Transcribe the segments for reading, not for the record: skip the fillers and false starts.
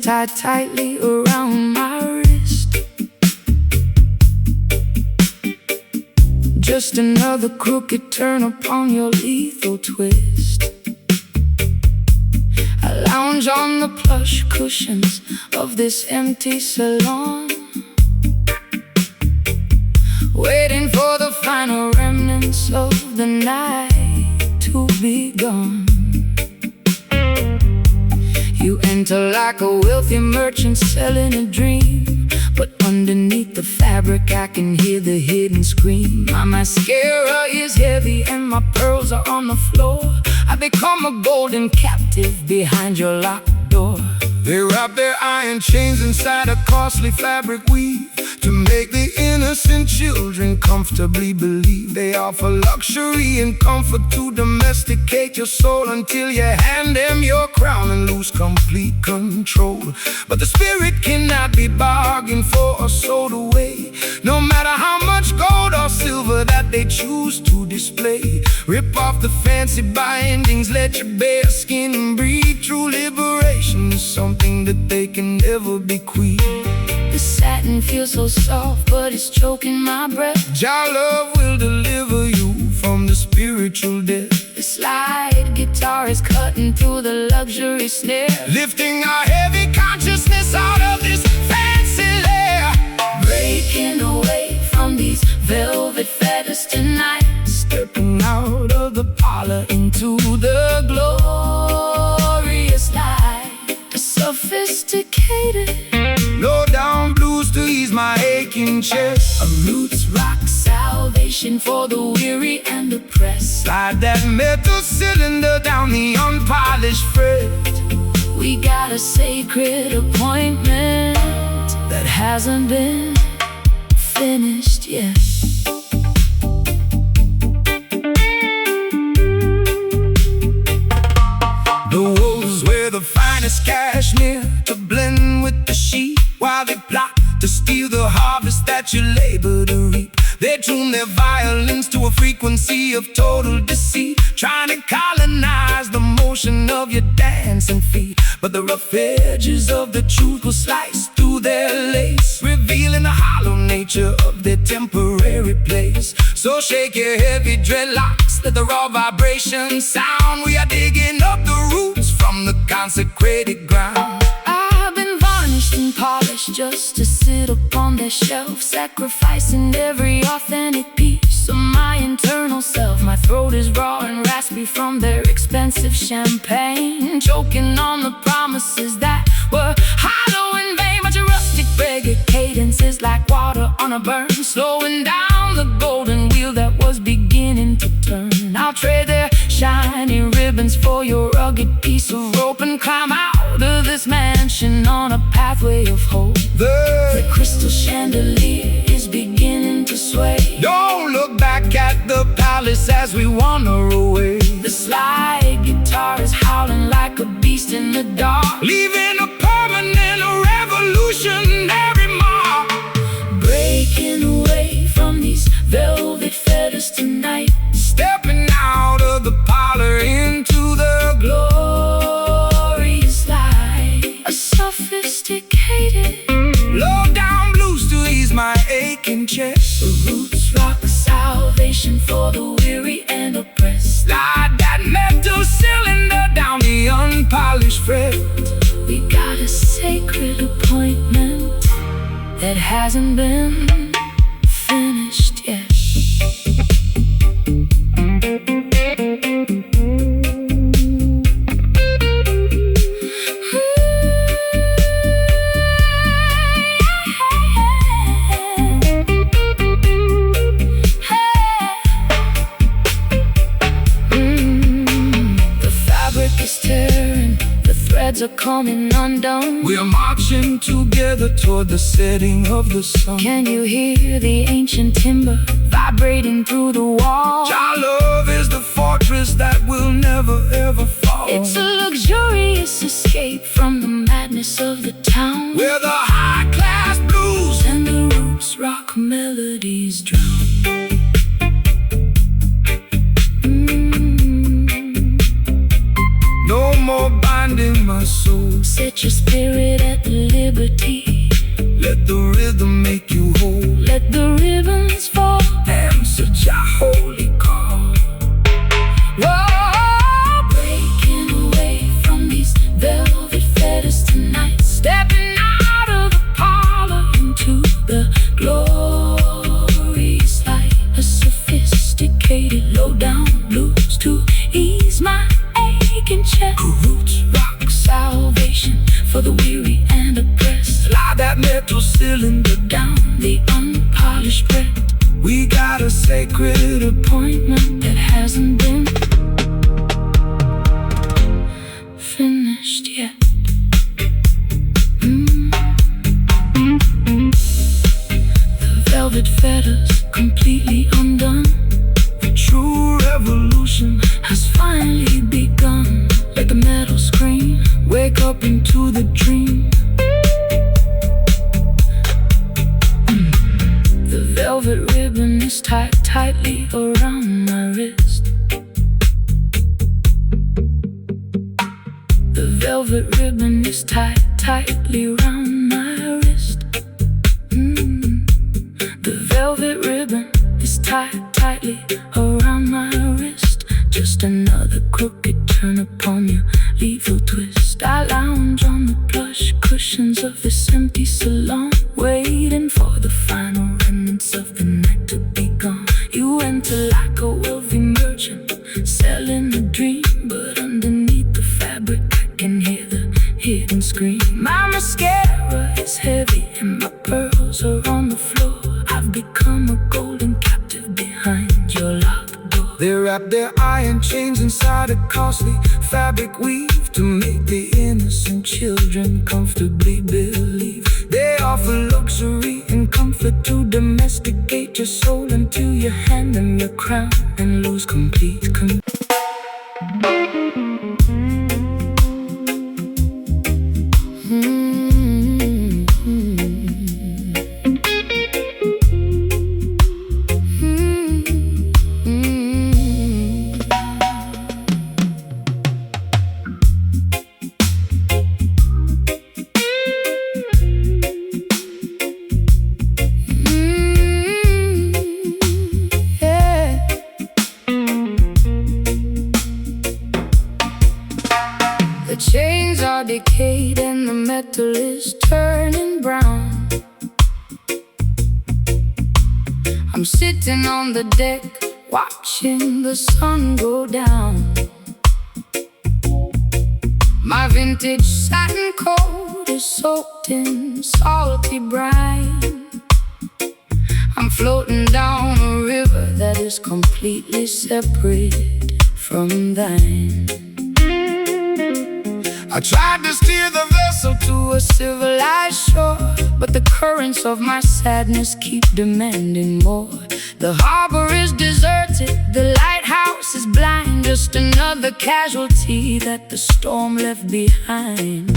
tied tightly around my wrist. Just another crooked turn upon your lethal twist. I lounge on the plush cushions of this empty salon, waiting for the final remnants of the night to be gone. You enter like a wealthy merchant selling a dream, but underneath the fabric I can hear the hidden scream. My mascara is heavy and my pearls are on the floor. I become a golden captive behind your locked door. They wrap their iron chains inside a costly fabric weave to make the innocent children comfortably believe they offer luxury and comfort to domesticate your soul until you hand them your crown and lose complete control. But the spirit cannot be bargained for or sold away, no matter how much gold or silver that they choose to display. Rip off the fancy bindings, let your bare skin breathe. True liberation is something that they can never bequeath. The satin feels so soft, but it's choking my breath. Jah love will deliver you from the spiritual death. The slide guitar is cutting through the luxury snare, lifting our heavy consciousness out of this fancy lair. Breaking away from these velvet fetters tonight, stepping out of the parlor into the glorious light. A sophisticated low down blues to ease my aching chest. A roots rock salvation for the weary and oppressed. Slide that metal cylinder down the unpolished fret. We got a sacred appointment that hasn't been finished yet. The wolves wear the finest cashmere to blend with the sheep, while they plot to steal the harvest that you labor to reap. They tune their violins to a frequency of total deceit, trying to colonize the motion of your dancing feet. But the rough edges of the truth will slice through their lace, revealing the hollow nature of their temporary place. So shake your heavy dreadlocks, let the raw vibration sound. We are digging up the roots from the consecrated ground. I've been varnished and polished just to sit upon their shelf, sacrificing every authentic piece of my internal self. My throat is raw and raspy from their expensive champagne, choking on the promises that were hollow and vain. But your rustic reggae cadence is like water on a burn, slowing down the golden wheel that was beginning to turn. I'll trade their shiny ribbons for your rugged piece of rope and climb out of this mansion on a pathway of hope. The crystal chandelier is beginning to sway. Don't look back at the palace as we wander away. The slide guitar is howling like a beast in the dark, leaving a permanent revolutionary mark. Breaking away from these velvet fetters tonight, stepping out of the parlor into the glorious light. A sophisticated low down blues to ease my aching chest. A roots rock salvation for the weary and oppressed. Slide that metal cylinder down the unpolished fret. We got a sacred appointment that hasn't been finished yet. Are coming undone. We are marching together toward the setting of the sun. Can you hear the ancient timber vibrating through the walls? Our love is the fortress that will never ever fall. It's a luxurious escape from the madness of the town, where the high-class blues and the roots rock melodies drown. No more binding my soul. Set your spirit at the cylinder down the unpolished bread. We got a sacred appointment that hasn't been finished yet. The velvet fetters completely undone. The true revolution has finally begun. Let the metal scream, wake up into the dream. The velvet ribbon is tied tightly around my wrist. The velvet ribbon is tied tightly around my wrist. The velvet ribbon is tied tightly around my wrist. Just another crooked turn upon your lethal twist. I lounge on the plush cushions of this empty salon, waiting for the final remnants of the night to be gone. You enter like a wealthy merchant, selling a dream, but underneath the fabric I can hear the hidden scream. My mascara is heavy and my pearls are on the floor. I've become a golden captive behind your locked door. They wrap their iron chains inside a costly fabric weave to make the innocent children comfortably believe. They offer luxury and comfort to domesticate your soul until you hand them your crown and lose complete control. The chains are decayed and the metal is turning brown. I'm sitting on the deck, watching the sun go down. My vintage satin coat is soaked in salty brine. I'm floating down a river that is completely separate from thine. I tried to steer the vessel to a civilized shore, but the currents of my sadness keep demanding more. The harbor is deserted, the lighthouse is blind, just another casualty that the storm left behind.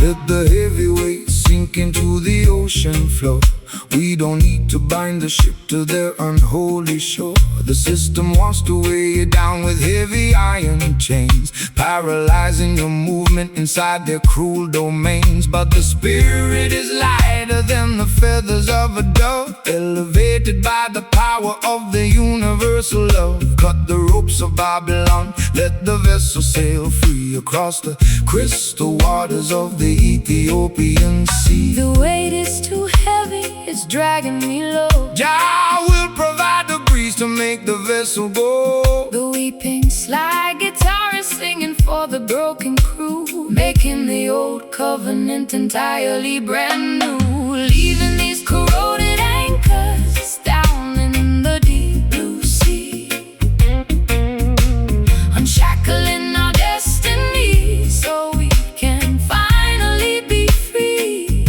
Let the heavy weight sink into the ocean floor. We don't need to bind the ship to their unholy shore. The system wants to weigh you down with heavy iron chains, paralyzing your movement inside their cruel domains. But the spirit is lighter than the feathers of a dove, elevated by the power of the universal love. Cut the ropes of Babylon, let the vessel sail free across the crystal waters of the Ethiopian sea. The weight is too heavy, it's dragging me low. Jah will provide the breeze to make the vessel go. The weeping slide guitar is singing for the broken crew, making the old covenant entirely brand new. Leaving these corroded anchors down in the deep blue sea, unshackling our destiny so we can finally be free.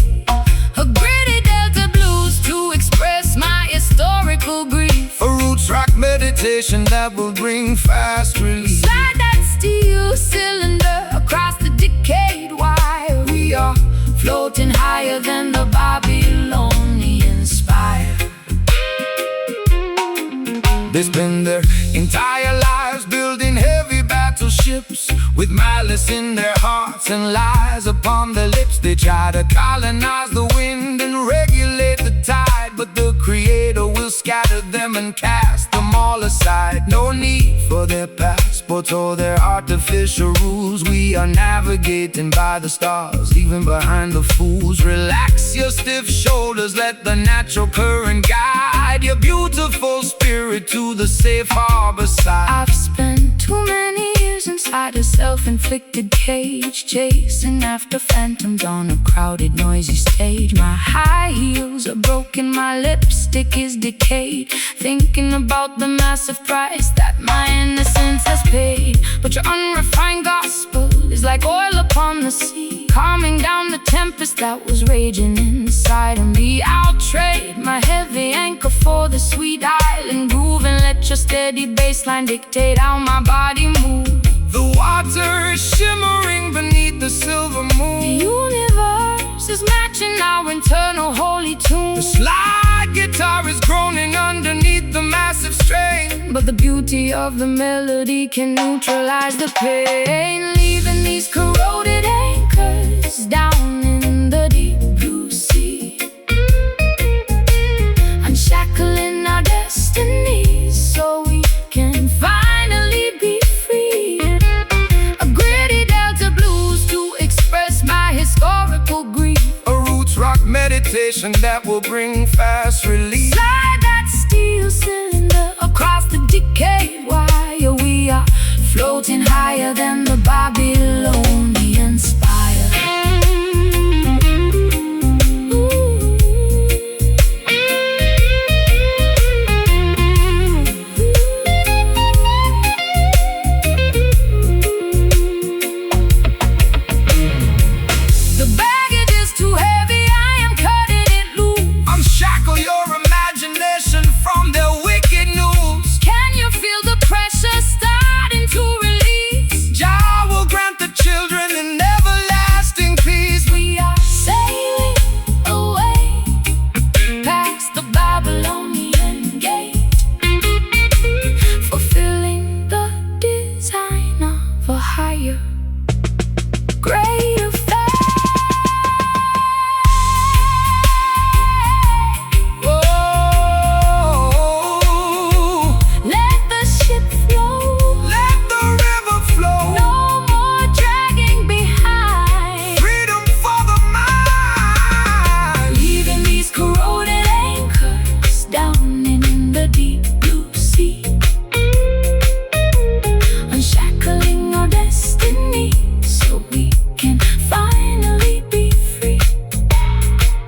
A gritty Delta blues to express my historical grief. A roots rock meditation that will bring fast relief. Slide that steel cylinder across the decayed wire. We are floating higher than the Babylonian spire. They spend their entire lives building heavy battleships, with malice in their hearts and lies upon their lips. They try to colonize the wind and regulate the tide, but the Creator will scatter them and cast them all aside. No need for their passports or their artificial rules. We are navigating by the stars, leaving behind the fools. Relax your stiff shoulders, let the natural current guide your beautiful spirit to the safe harbor side. I've spent too many years inside a self-inflicted cage, chasing after phantoms on a crowded, noisy stage. My high heels are broken, my lipstick is decayed, thinking about the massive price that my innocence has paid. But your unrefined gospel is like oil upon the sea, calming down the tempest that was raging inside of me. I'll trade my heavy anchor for the sweet island groove, and let your steady bassline dictate how my body moves. The water is shimmering beneath the silver moon. The universe is matching our internal holy tune. The slide guitar is groaning underneath the massive strain, but the beauty of the melody can neutralize the pain, leaving these corroded anchors down in the deep blue sea, unshackling our destinies so we can finally be free. A gritty Delta blues to express my historical grief, a roots rock meditation that will bring fast relief. Slide that steel cylinder across the decayed wire. We are floating higher than the Babylonian spire. The baggage is too heavy, I am cutting it loose. Unshackle your imagination from their wicked news. Can you feel the pressure starting to release? Jah will grant the children an everlasting peace. We are sailing away past the Babylonian gate, fulfilling the design of a higher, greater faith. Oh, Let the ship flow, let the river flow. no more dragging behind, Freedom for the mind. leaving these corroded anchors down in the deep blue sea, unshackling our destiny so we can finally be free.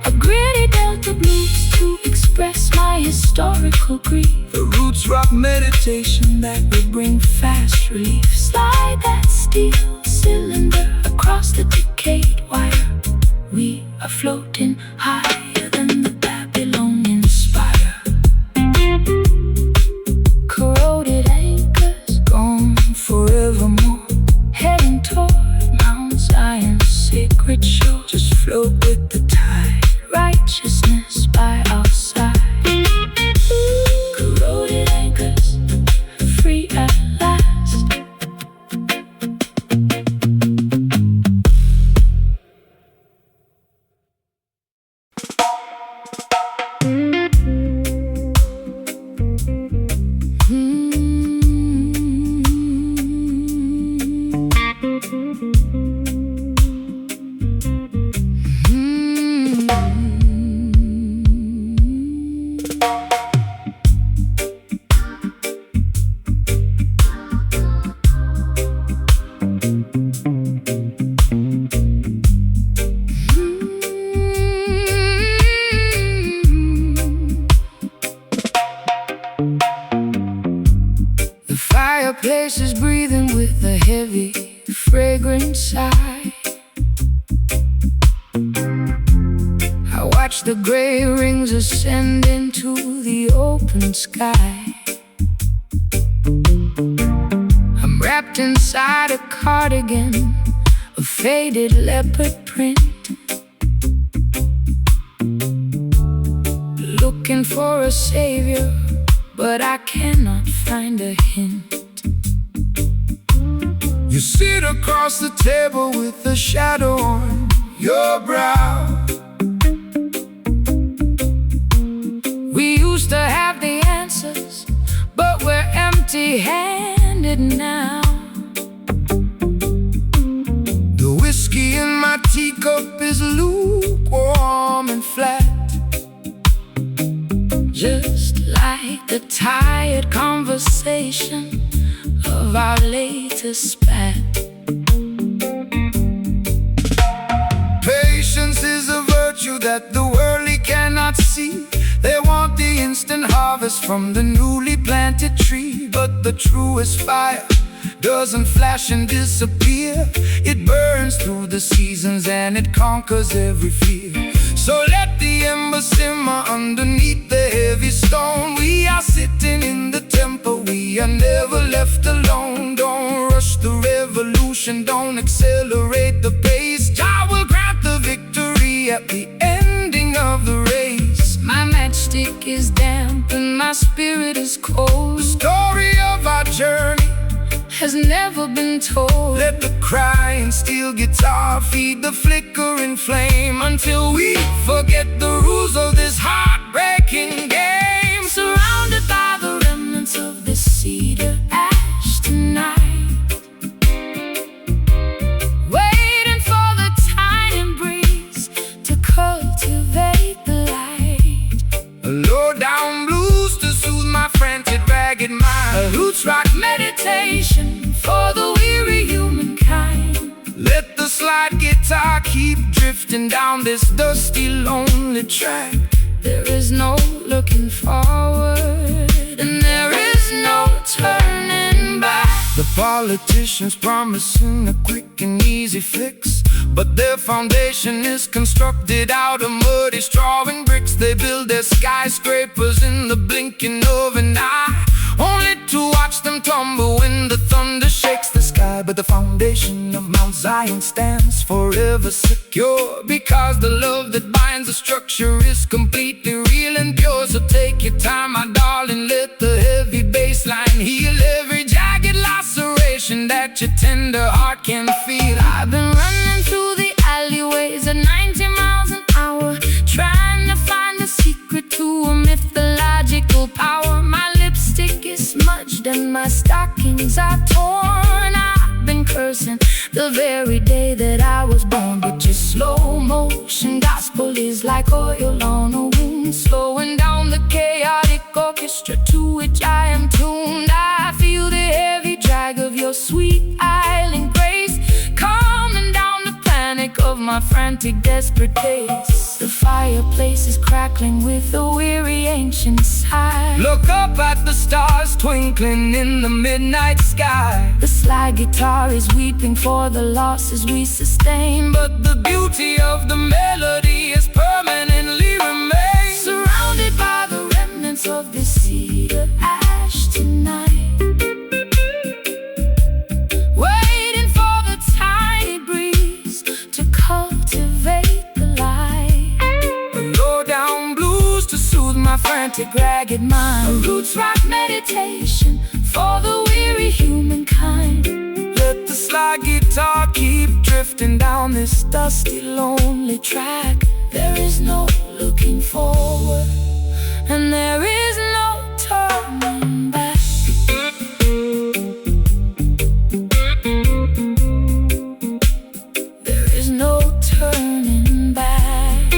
A gritty Delta blues to express my historical grief, The roots rock meditation that will bring fast relief. Slide that steel cylinder across the decayed wire. We are floating higher than the Babylonian spire. Corroded anchors gone forevermore, heading toward Mount Zion's sacred shore. just float with the tide. Righteousness by our side. Corroded anchors, free at last. The fireplace is breathing with a heavy, fragrant sigh. I watch the gray rings ascend into the open sky. I'm wrapped inside a cardigan of faded leopard print, looking for a savior, but I cannot find a hint. You sit across the table with a shadow on your brow. We used to have the answers, but we're empty-handed now. The whiskey in my teacup is lukewarm and flat, Just like the tired conversation of our latest spat. that the worldly cannot see. They want the instant harvest from the newly planted tree. But the truest fire doesn't flash and disappear. It burns through the seasons and it conquers every fear. So let the ember simmer underneath the heavy stone. We are sitting in the temple, we are never left alone. Don't rush the revolution, don't accelerate the pace. Jah will grant the victory at the ending of the race. My matchstick is damp and my spirit is cold. The story of our journey has never been told. Let the crying steel guitar feed the flickering flame until we forget the rules of this heartbreaking game. Surrounded by the remnants of this cedar ash tonight, waiting for the tiny breeze to cultivate the light. A low-down blues to soothe my frantic, ragged mind. A roots rock meditation for the weary humankind. Let the slide guitar keep drifting down this dusty, lonely track. There is no looking forward, and there is no turning back. The politicians promising a quick and easy fix, but their foundation is constructed out of muddy straw and bricks. They build their skyscrapers in the blinking of an eye, only to watch them tumble when the thunder shakes the sky. But the foundation of Mount Zion stands forever secure, because the love that binds the structure is completely real and pure. So take your time, my darling, let the heavy bass line heal every jagged laceration that your tender heart can feel. I've been running through the alleyways at 90 miles an hour, trying to find the secret to a mythological power. My lipstick is smudged and my stockings are torn. I've been cursing the very day that I was born. But your slow motion gospel is like oil on a wound, slowing down the chaotic orchestra to which I am tuned. I feel the heavy drag of your sweet island grace, calming down the panic of my frantic, desperate pace. The fireplace is crackling with a weary ancient sigh. Look up at the stars twinkling in the midnight sky. The slide guitar is weeping for the losses we sustain, but the beauty of the melody is permanently remain. Surrounded by the remnants of this cedar ash tonight, waiting for the tiny breeze to cultivate the light. A low-down blues to soothe my frantic, ragged mind. A roots rock meditation for the weary humankind. Let the slide guitar keep drifting down this dusty, lonely track. There is no looking forward, and there is no turning back. There is no turning back.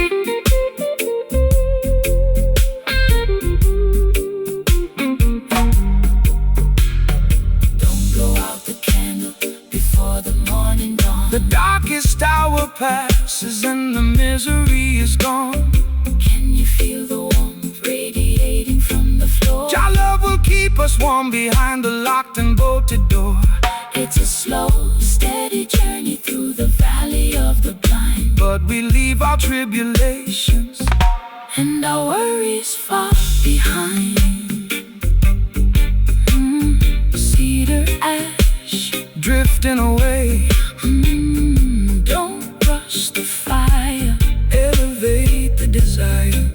Don't blow out the candle before the morning dawn. The darkest hour passes and the misery is gone. Can you feel the warmth radiating from the floor? Your love will keep us warm behind the locked and bolted door. It's a slow, steady journey through the valley of the blind, but we leave our tribulations and our worries far behind. Cedar ash drifting away. Don't rush the fire, elevate the desire.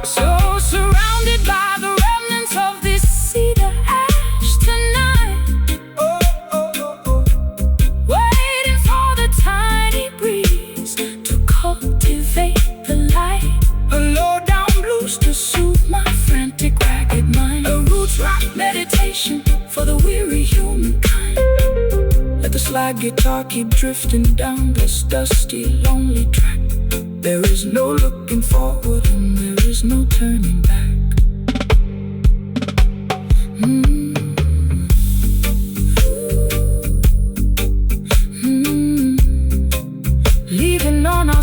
So surrounded by the remnants of this cedar ash tonight, waiting for the tiny breeze to cultivate the light. A low-down blues to soothe my frantic, ragged mind. a roots rock Meditation for the weary humankind. Let the slide guitar keep drifting down this dusty, lonely track. There is no looking forward and there is no turning back. Leaving on our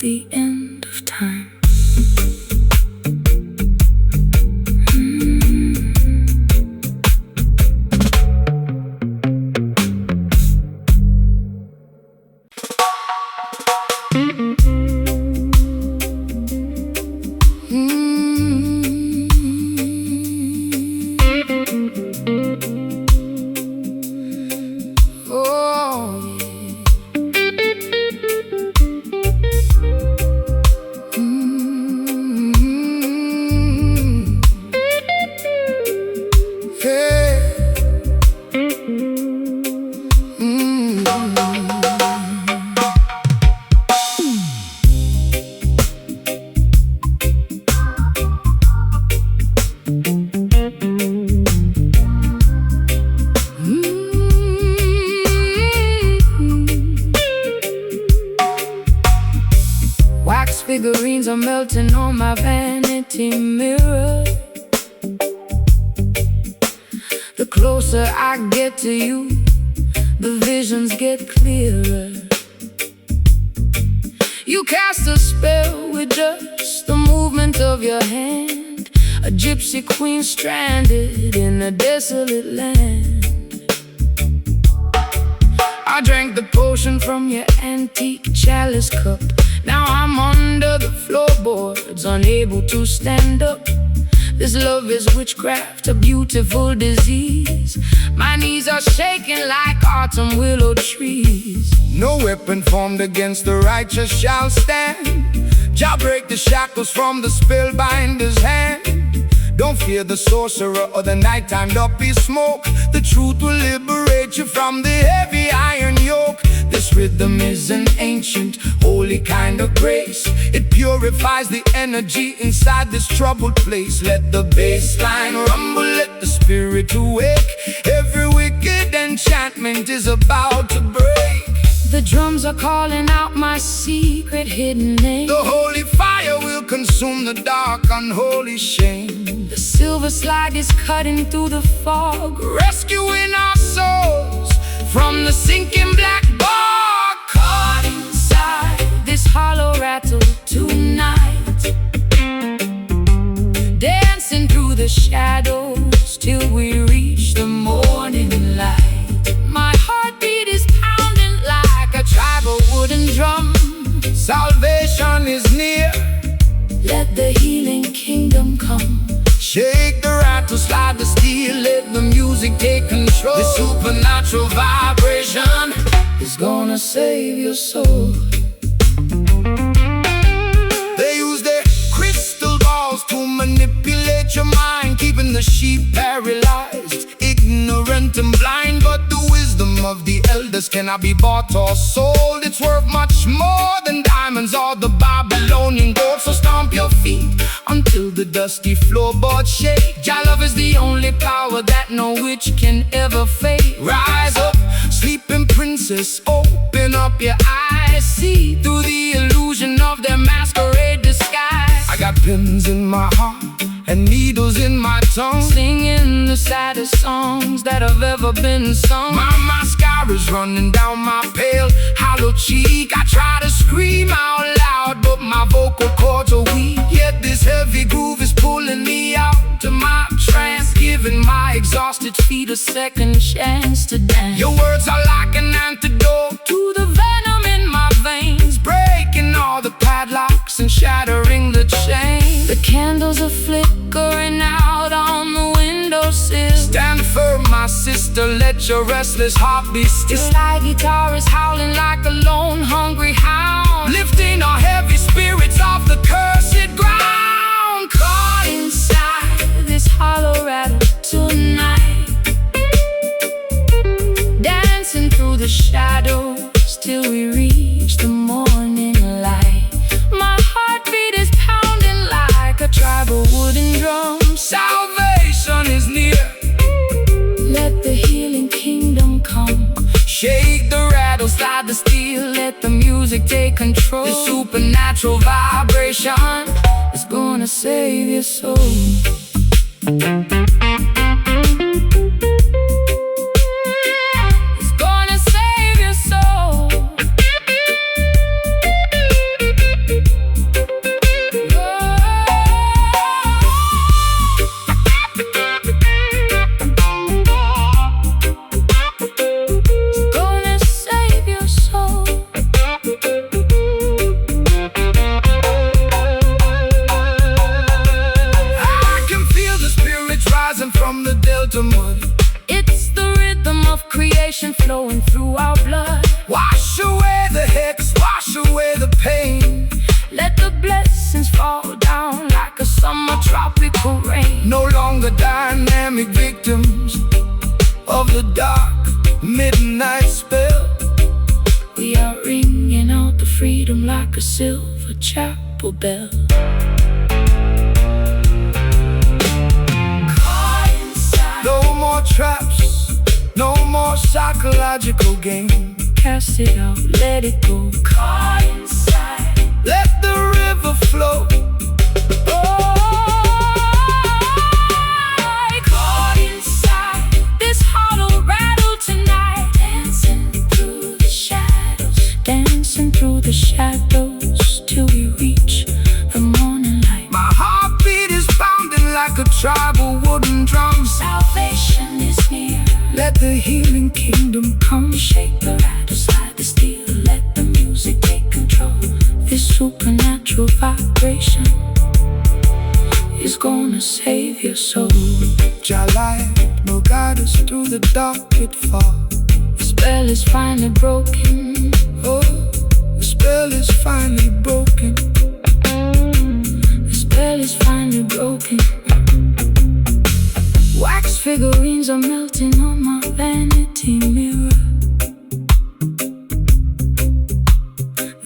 the end of time. Figurines are melting on my vanity mirror. The closer I get to you, the visions get clearer. You cast a spell with just the movement of your hand, a gypsy queen stranded in a desolate land. I drank the potion from your antique chalice cup. Now I'm under the floorboards, unable to stand up. This love is witchcraft, a beautiful disease. My knees are shaking like autumn willow trees. No weapon formed against the righteous shall stand. Jah break the shackles from the spellbinder's hand. Don't fear the sorcerer or the nighttime duppy smoke. The truth will liberate you from the heavy iron yoke. This rhythm is an ancient, holy kind of grace. It purifies the energy inside this troubled place. Let the bass line rumble, let the spirit awake. Every wicked enchantment is about to break. The drums are calling out my secret hidden name. The holy fire will consume the dark, unholy shame. The silver slide is cutting through the fog, rescuing our souls from the sinking black bog. Caught inside this hollow rattle tonight, dancing through the shadows till we reach the morning light. My heartbeat is pounding like a tribal wooden drum. Salvation is near, let the healing kingdom come. Shake the rattle, slide the steel, let the music take control. This supernatural vibration is gonna save your soul. They use their crystal balls to manipulate your mind, keeping the sheep paralyzed, ignorant and blind. But the wisdom of the elders cannot be bought or sold. It's worth much more than diamonds or the Babylonian gold. So stomp your feet until the dusty floorboards shake. Jah love is the only power that no witch can ever fake. Rise up, sleeping princess, open up your eyes. See through the illusion of their masquerade disguise. I got pins in my heart and needles in my tongue, singing the saddest songs that have ever been sung. My mascara's running down my pale, hollow cheek. I try to scream out loud, but my vocal cords are weak. Yet this heavy groove is pulling me out to my trance, giving my exhausted feet a second chance to dance. Your words are like an antidote to the venom in my veins, breaking all the padlocks and shattering the chain. The candles are flickering out on the windowsill. Stand firm, my sister, let your restless heart be still. The slide guitar is howling like a lone hungry hound, lifting our heavy spirits off the cursed ground. Caught inside this hollow rattle tonight, dancing through the shadows till we reach the morning light. My heartbeat is pounding like a tribal wooden drum. Salvation is near, let the healing kingdom come. Shake the rattle, slide the steel, let the music take control. The supernatural vibration is gonna save your soul. It's gonna save your soul. like a silver chapel bell. Caught inside. No more traps, no more psychological game. Cast it out, let it go. Caught inside. Let the river flow. Caught inside. This heart will rattle tonight. Dancing through the shadows. Dancing through the shadows till we reach the morning light. My heartbeat is pounding like a tribal wooden drum. Salvation is near. Let the healing kingdom come. Shake the rattle, slide the steel. Let the music take control. This supernatural vibration is gonna save your soul. Your light will guide us through the dark pitfall. The spell is finally broken. Oh, the spell is finally broken. The spell is finally broken. Wax figurines are melting on my vanity mirror.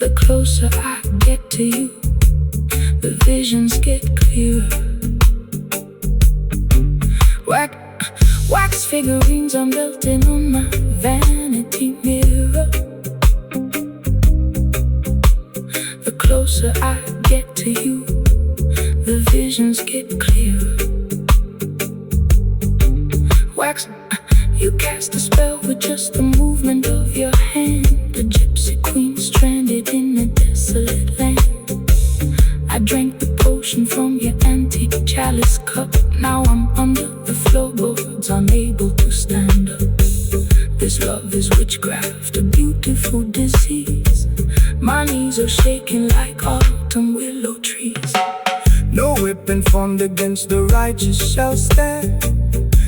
The closer I get to you, the visions get clearer. Wax figurines are melting on my vanity mirror. The closer I get to you, the visions get clearer. Wax, you cast a spell with just the movement of your hand. A gypsy queen stranded in a desolate land. I drank the potion from your antique chalice cup. Now I'm under the floorboards, unable to stand up. This love is witchcraft, a beautiful disease. My knees are shaking like autumn willow trees. No weapon formed against the righteous shall stand.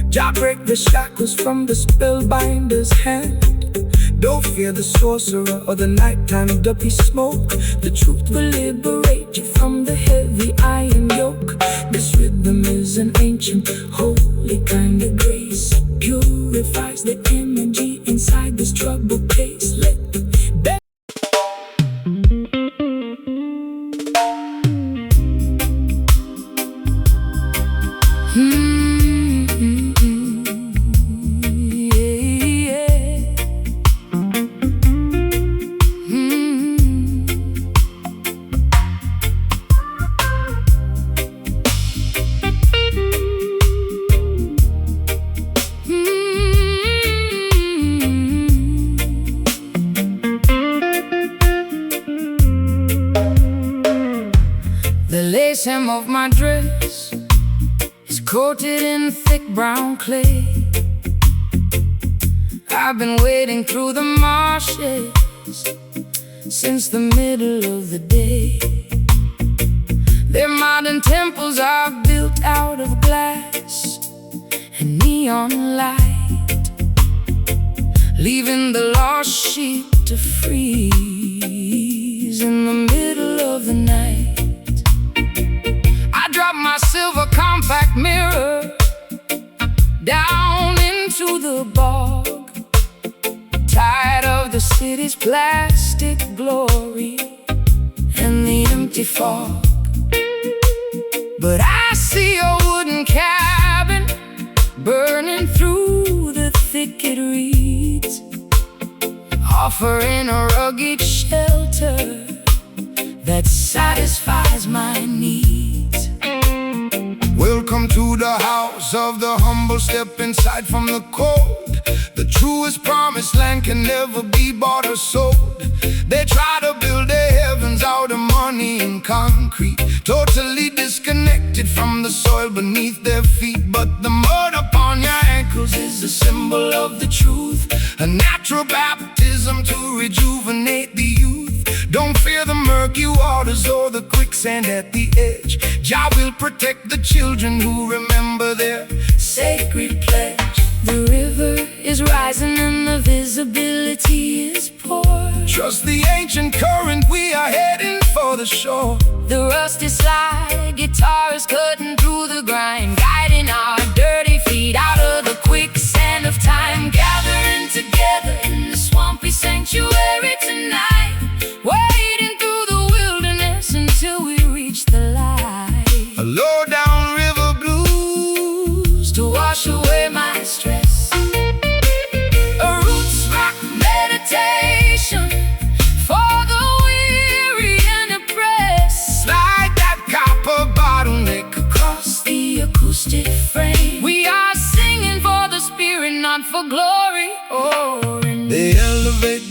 Jah break the shackles from the spellbinder's hand. Don't fear the sorcerer or the nighttime duppy smoke. The truth will liberate you from the heavy iron yoke. This rhythm is an ancient, holy kind of grace. Purifies the energy inside this troubled place. Let the lace hem of my dress is coated in thick brown clay. I've been wading through the marshes since the middle of the day. Their modern temples are built out of glass and neon light, leaving the lost sheep to freeze in the middle of the night. I dropped my silver compact mirror down into the bog, tired of the city's plastic glory and the empty fog. But I see a wooden cabin burning through the thicket reeds, offering a rugged shelter that satisfies my needs. welcome to the house of the humble. Step inside from the cold. The truest promised land can never be bought or sold. They try to build their heavens out of money and concrete, totally disconnected from the soil beneath their feet. But the mud upon your ankles is a symbol of the truth, a natural baptism to rejuvenate the youth. Don't fear the murky waters or the quicksand at the edge. Jah will protect the children who remember their sacred pledge. The river is rising and the visibility is poor. Trust the ancient current, we are heading for the shore. The rusty slide guitar is cutting through the grind, guiding our dirty feet out of the quicksand of time. Gathering together in the swampy sanctuary tonight, wading through the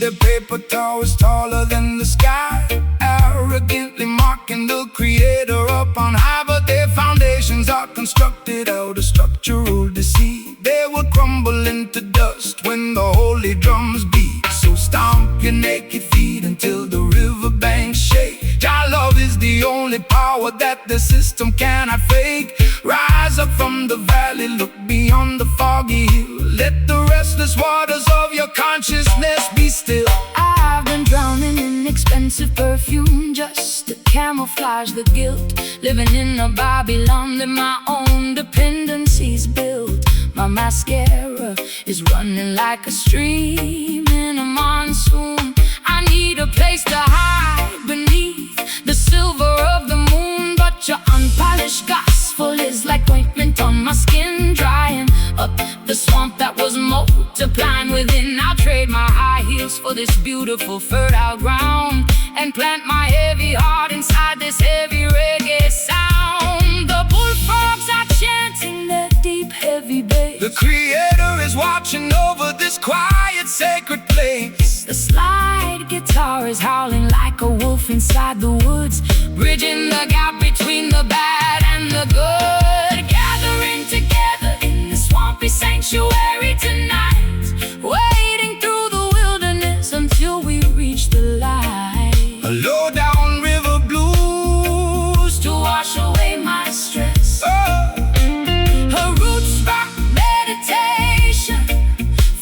Their paper towers taller than the sky, arrogantly mocking the creator up on high. But their foundations are constructed out of structural deceit. They will crumble into dust when the holy drums beat. So stomp your naked feet until the riverbanks shake. Your love is the only power that the system cannot fake. Rise up from the valley, look beyond the foggy hill. Let the restless waters of your consciousness be still. I've been drowning in expensive perfume just to camouflage the guilt. Living in a Babylon that my own dependencies built. My mascara is running like a stream in a monsoon. I need a place to hide beneath the silver of the moon. But your unpolished gospel is like ointment on my skin, drying up the swamp that was multiplying within. I'll trade my high heels for this beautiful fertile ground, and plant my heavy heart inside this heavy reggae sound. The bullfrogs are chanting their deep heavy bass. The creator is watching over this quiet sacred place. The slide guitar is howling like a wolf inside the woods, bridging the gap between the bad and the good. Gathering together in the swampy sanctuary tonight, wading through the wilderness until we reach the light. A low down river blues to wash away my stress. Her roots rock meditation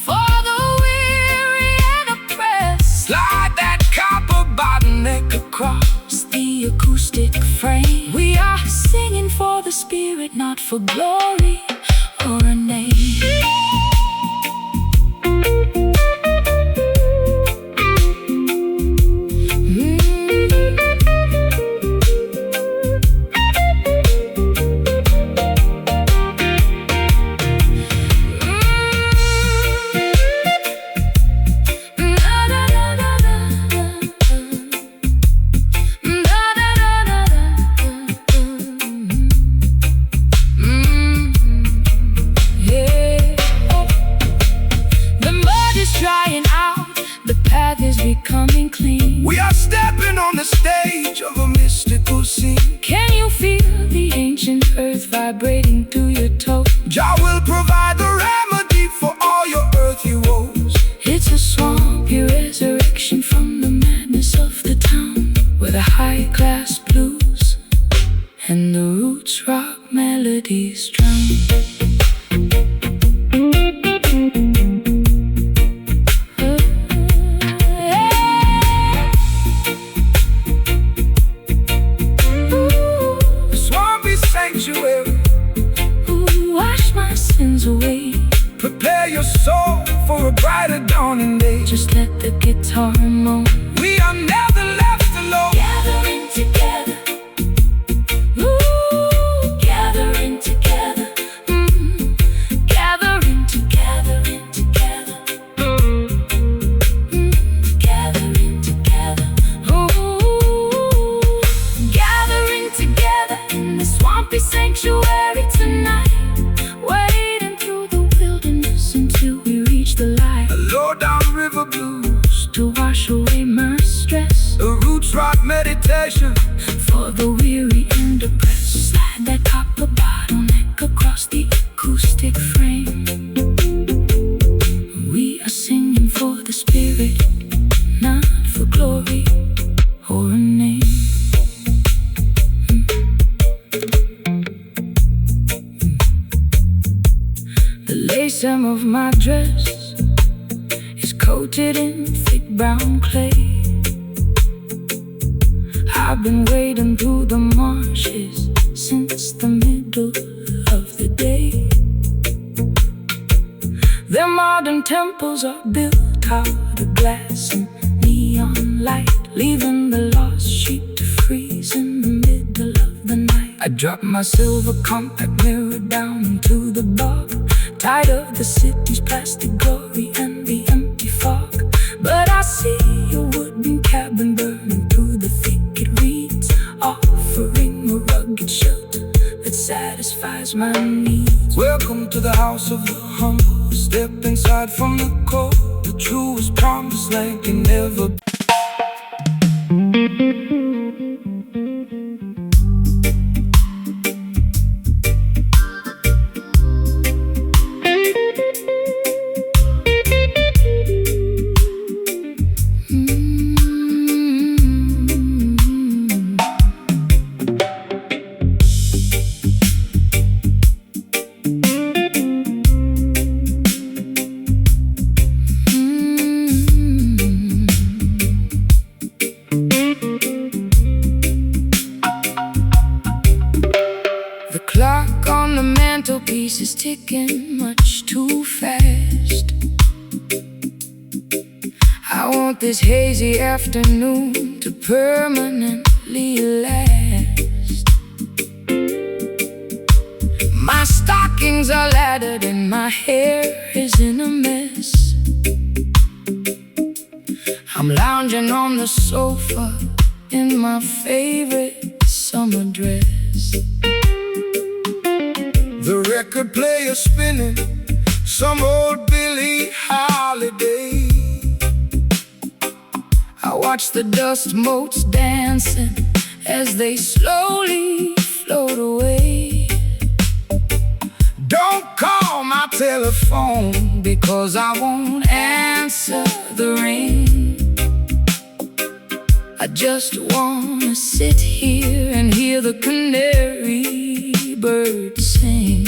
for the weary and oppressed. Slide that copper bottleneck Across the acoustic frame, we are singing for the spirit, not for glory or a name. Becoming clean. We are stepping on the stage of a mystical scene. Can you feel the ancient earth vibrating through your toes? Jah will provide the remedy for all your earthly woes. It's a swampy resurrection from the madness of the town, where the high-class blues and the roots rock melodies drown. Wash my sins away. Prepare your soul for a brighter dawning day. Just let the guitar moan. We are never left alone. Gathering together. Ooh, gathering together. Gathering together. Gathering together. Ooh, gathering together in the swampy sanctuary tonight, wading through the wilderness until we reach the light. A low down river blues to wash away my stress. The roots rock meditation for the weary and depressed. Slide that copper bottleneck across the acoustic frame. We are singing for the spirit, not for glory or a name. The lace-hem of my dress is coated in thick brown clay. I've been wading through the marshes since the middle of the day. Their modern temples are built out of glass and neon light, leaving the lost sheep to freeze in the middle of the night. I dropped my silver compact mirror down into the bog, tired of the city's plastic glory and the empty fog. But I see a wooden cabin burning through the thicket reeds, offering a rugged shelter that satisfies my needs. Welcome to the house of the humble. Step inside from the cold. The truest promised land can never be. The clock on the mantelpiece is ticking much too fast. I want this hazy afternoon to permanently last. My stockings are laddered and my hair is in a mess. I'm lounging on the sofa in my favorite summer dress. The record player spinning some old Billie Holiday. I watch the dust motes dancing as they slowly float away. Don't call my telephone because I won't answer the ring. I just wanna sit here and hear the canary birds sing.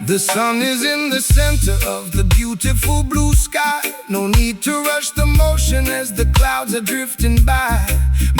The sun is in the center of the beautiful blue sky. No need to rush the motion as the clouds are drifting by.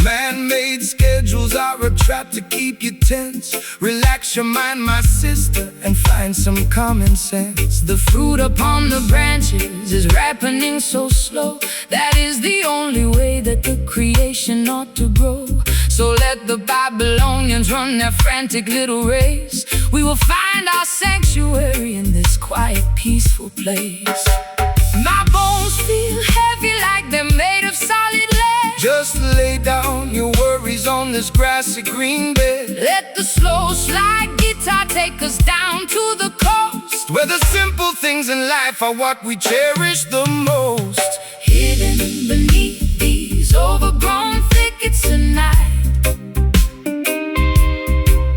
Man-made schedules are a trap to keep you tense. Relax your mind, my sister, and find some common sense. The fruit upon the branches is ripening so slow. That is the only way that the creation ought to grow. So let the Babylonians run their frantic little race. We will find our sanctuary in this quiet, peaceful place. My bones feel heavy like they're made of solid lead. Just lay down your worries on this grassy green bed. Let the slow slide guitar take us down to the coast, where the simple things in life are what we cherish the most. Hidden beneath these overgrown thickets tonight.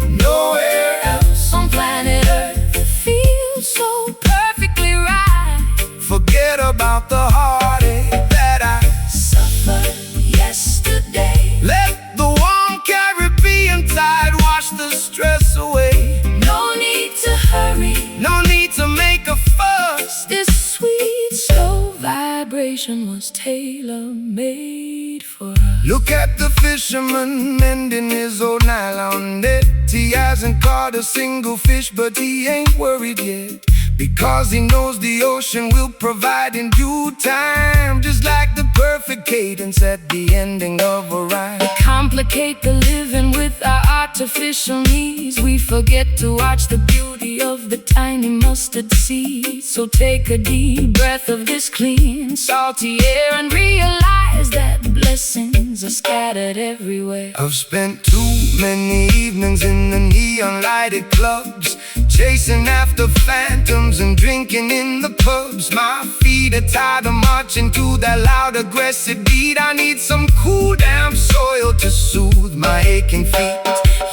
Nowhere else on planet Earth it feels so perfectly right. Forget about the heartache that I suffered yesterday. Let the warm Caribbean tide wash the stress away. No need to hurry, no need to make a fuss. This sweet, slow vibration was tailor-made for us. Look at the fisherman mending his old nylon net. He hasn't caught a single fish, but he ain't worried yet, because he knows the ocean will provide in due time. Just like the perfect cadence at the ending of a rhyme. We complicate the living with our artificial needs. We forget to watch the beauty of the tiny mustard seed. So take a deep breath of this clean, salty air and realize that blessings are scattered everywhere. I've spent too many evenings in the neon-lighted clubs, chasing after phantoms and drinking in the pubs. My feet are tired of marching to that loud, aggressive beat. I need some cool, damp soil to soothe my aching feet.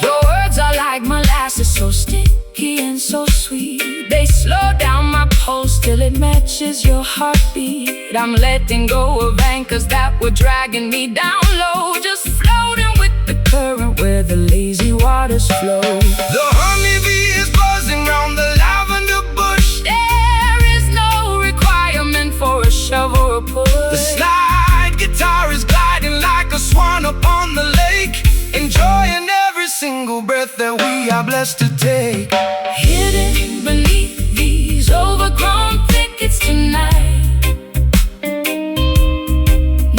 Your words are like molasses, so sticky and so sweet. They slow down my pulse till it matches your heartbeat. I'm letting go of anchors that were dragging me down low, just floating with the current where the lazy waters flow. The honeybee is buzzing round the lavender bush. There is no requirement for a shove or a push. The slide guitar is gliding like a swan upon the lake, enjoying every single breath that we are blessed to take. Hidden beneath these overgrown thickets tonight.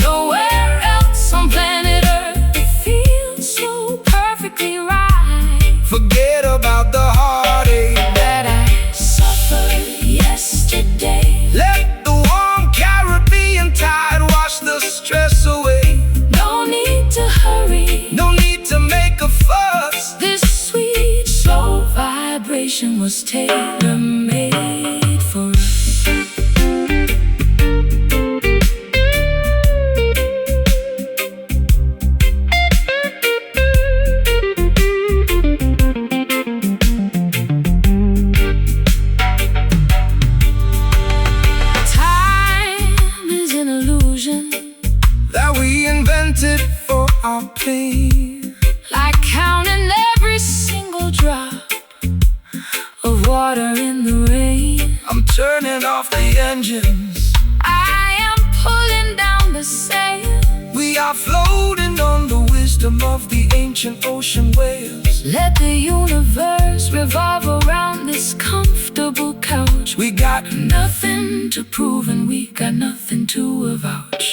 Nowhere else on planet Earth it feels so perfectly right. Forget about the heartache that I suffered yesterday. Let the warm Caribbean tide wash the stress away. No need to hurry, no need to make a fuss. This sweet, slow vibration was tailor-made for us. chain, like counting every single drop of water in the rain. I'm turning off the engines, I am pulling down the sail. we are floating on the wisdom of the ancient ocean waves. Let the universe revolve around this comfortable couch. We got Nothing to prove and we got nothing to avouch.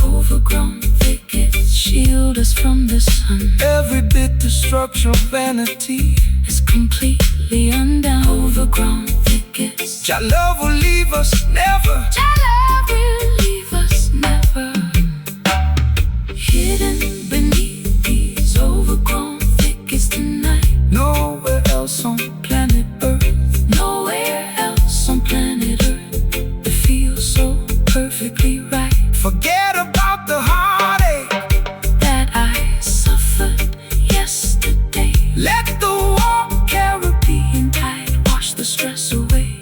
Overgrown thickets shield us from the sun. every bit destruction, vanity. It's completely undone. Overgrown thickets. Your love will leave us never. Your love will leave us never. Hidden beneath these overgrown thickets tonight. Nowhere else on planet Earth, Nowhere else on planet Earth. It feels so perfectly right forget about the heartache. that I suffered yesterday. Let the warm Caribbean tide wash the stress away.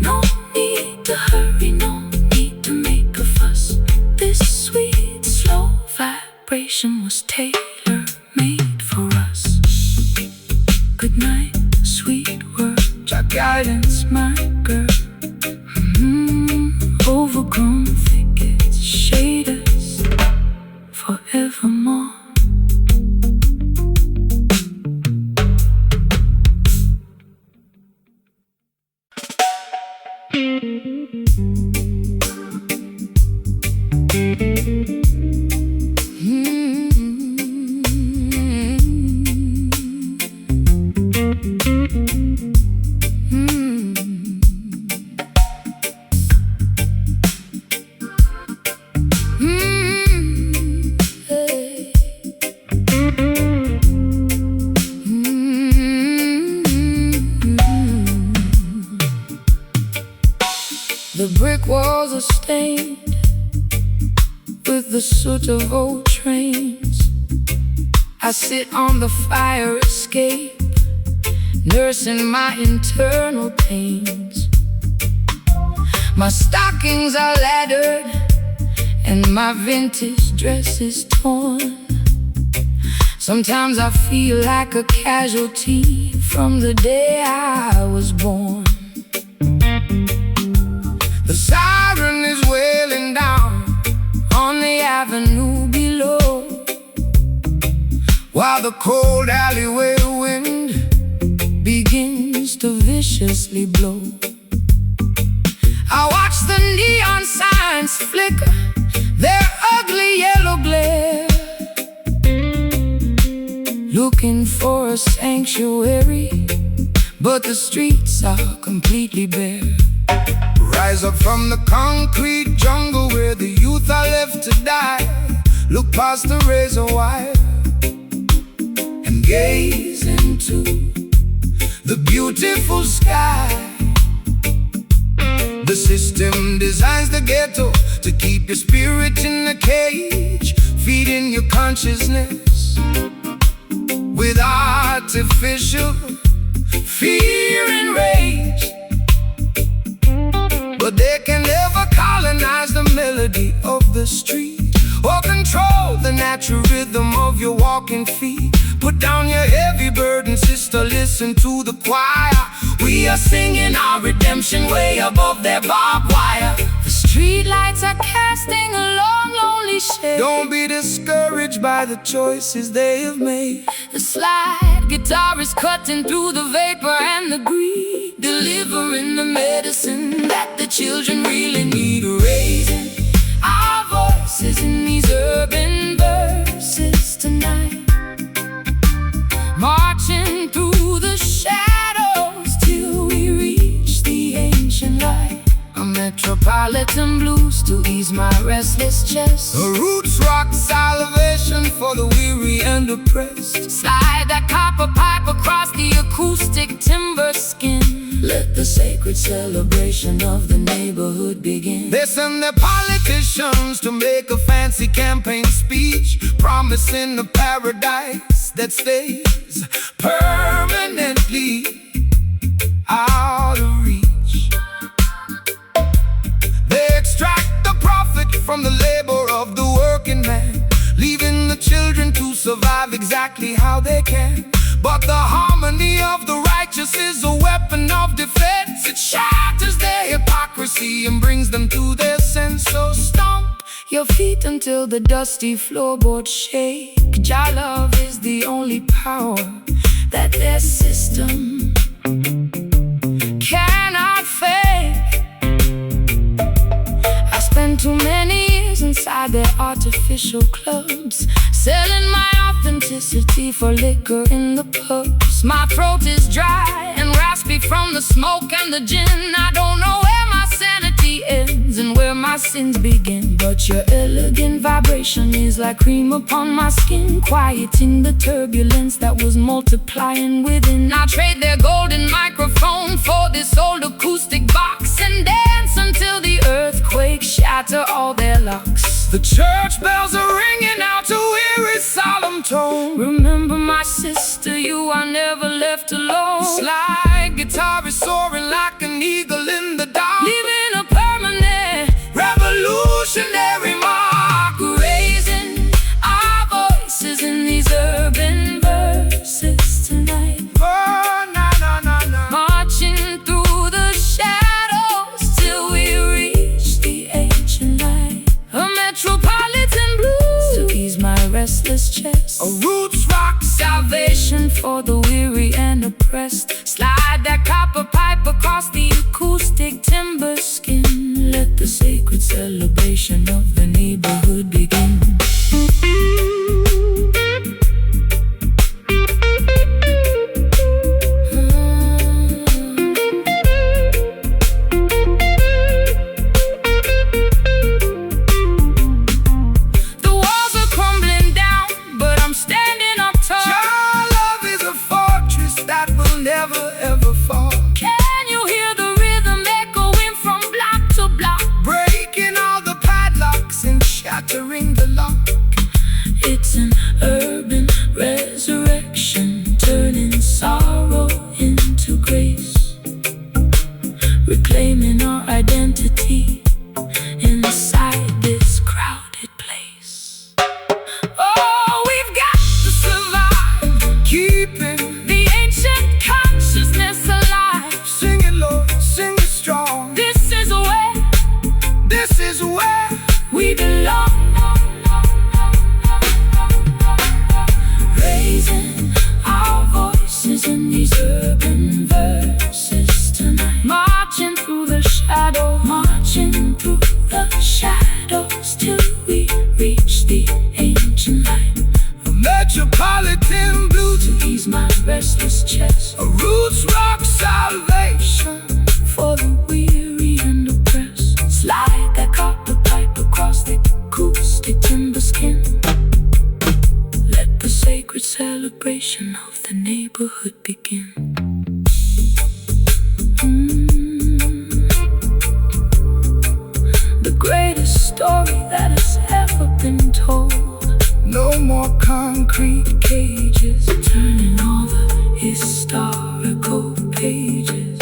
No need to hurry, no need to make a fuss. This sweet, slow vibration was tailor-made for us. Good night, sweet words, your guidance, my girl. Overgrown thickets shade us forevermore. The brick walls are stained with the soot of old trains. I sit on the fire escape, nursing my internal pains. My stockings are laddered and my vintage dress is torn. Sometimes I feel like a casualty from the day I was born. the siren is wailing down On the avenue below, while the cold alleyway wind begins to viciously blow. I watch the neon signs flicker their ugly yellow glare, Looking for a sanctuary, but the streets are completely bare. rise up from the concrete jungle where the youth are left to die. Look past the razor wire and gaze into the beautiful sky. The system designs the ghetto to keep your spirit in a cage, feeding your consciousness with artificial fear and rage. But they can never colonize the melody of the street or control the natural rhythm of your walking feet. Put down your heavy burden, sister, listen to the choir. We are singing our redemption way above their barbed wire. The street lights are casting a long, lonely shade. Don't be discouraged by the choices they have made. The slide guitar is cutting through the vapor and the greed, delivering the medicine that the children really need. Raising our voices in these urban verses tonight, marching through the shadows till we reach the ancient light. A metropolitan blues to ease my restless chest. A roots rock salvation for the weary and oppressed. Slide that copper pipe across the acoustic timber skin. Let the sacred celebration of the neighborhood begin. They send their politicians to make a fancy campaign speech, promising a paradise that stays permanently out of reach. They extract the profit from the labor of the working man, leaving the children to survive exactly how they can. But the harmony of the righteous is a weapon of defense. It shatters their hypocrisy and brings them to their sense. So stomp your feet until the dusty floorboards shake. Jah love is the only power that their system cannot fake. I spent too many years inside their artificial clubs, selling my authenticity for liquor in the pubs. My throat is dry and raspy from the smoke and the gin. I don't know where my sanity ends and where my sins begin. But your elegant vibration is like cream upon my skin, quieting the turbulence that was multiplying within. I'll trade their golden microphone for this old acoustic box and dance until the earthquake shatter all their locks. The church bells are ringing out to weary solemn tone. Remember my sister, you are never left alone. Slide guitar is soaring like an eagle in the dark, leaving a permanent revolutionary mark. Raising our voices in these urban verses tonight. Oh, na na na na. Marching through the shadows till we reach the ancient light. A metropolitan blues to ease my restless chest. A roots rock salvation for the weary and oppressed. Slide that copper pipe across the acoustic timber skin. Let the sacred celebration of the neighborhood begin. Never ever fall. Can you hear the rhythm echoing from block to block, breaking all the padlocks and shattering the lock? It's an urban resurrection, turning sorrow into grace, reclaiming our identity inside this crowded place. Oh, we've got to survive, keeping the ancient consciousness alive. Sing it, Lord, sing it strong. This is where we belong. Raising our voices in these urban verses tonight. Marching through the shadows, marching through the shadows till we reach the ancient light. A metropolitan blue to ease my restless chest. A roots rock salvation for the weary and oppressed. Slide that copper pipe across the acoustic timber skin. Let the sacred celebration of the neighborhood begin. The greatest story that has ever been told. No more concrete cages, turning all the historical pages.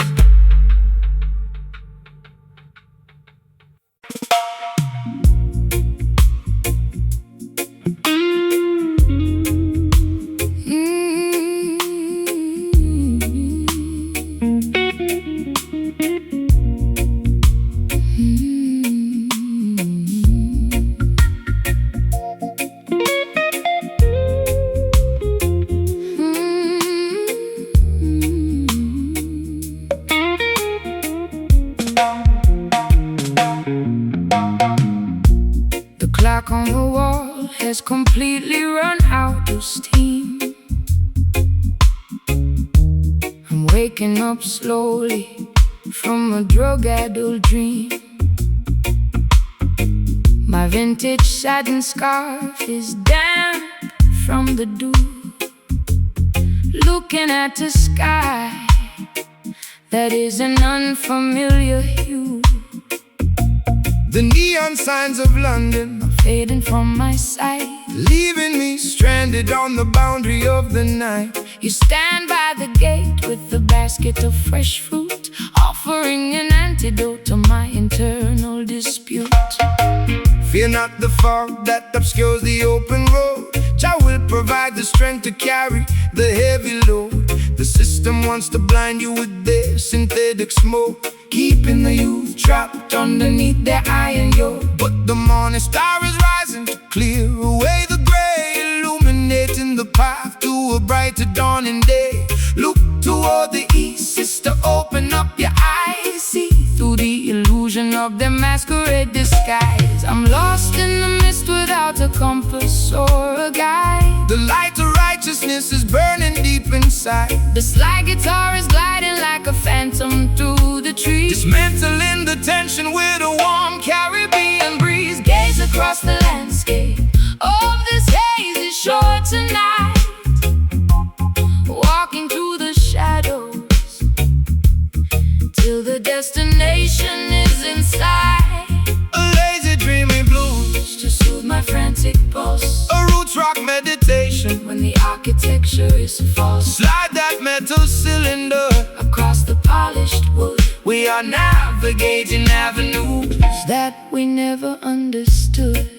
The clock on the wall has completely run out of steam. I'm waking up slowly from a drug-addled dream. My vintage satin scarf is damp from the dew. Looking at the sky that is an unfamiliar hue. The neon signs of London are fading from my sight, leaving me stranded on the boundary of the night. You stand by the gate with a basket of fresh fruit, offer offering an antidote to my internal dispute. Fear not the fog that obscures the open road. Jah will provide the strength to carry the heavy load. The system wants to blind you with their synthetic smoke, keeping the youth trapped underneath their iron yoke. But the morning star is rising to clear away the gray, illuminating the path to a brighter dawning day. Look toward the east, sister, open up your eyes. See through the illusion of their masquerade disguise. I'm lost in the mist without a compass or a guide. The light of righteousness is burning deep inside. The sly guitar is gliding like a phantom through the trees, dismantling the tension with a warm Caribbean breeze. Gaze across the landscape of this hazy shore tonight, walking through the shadows till the destination is in sight. A lazy dreamy blues to soothe my frantic pulse, a roots rock meditation when the architecture is false. Slide that metal cylinder across the polished wood. We are navigating avenues that we never understood.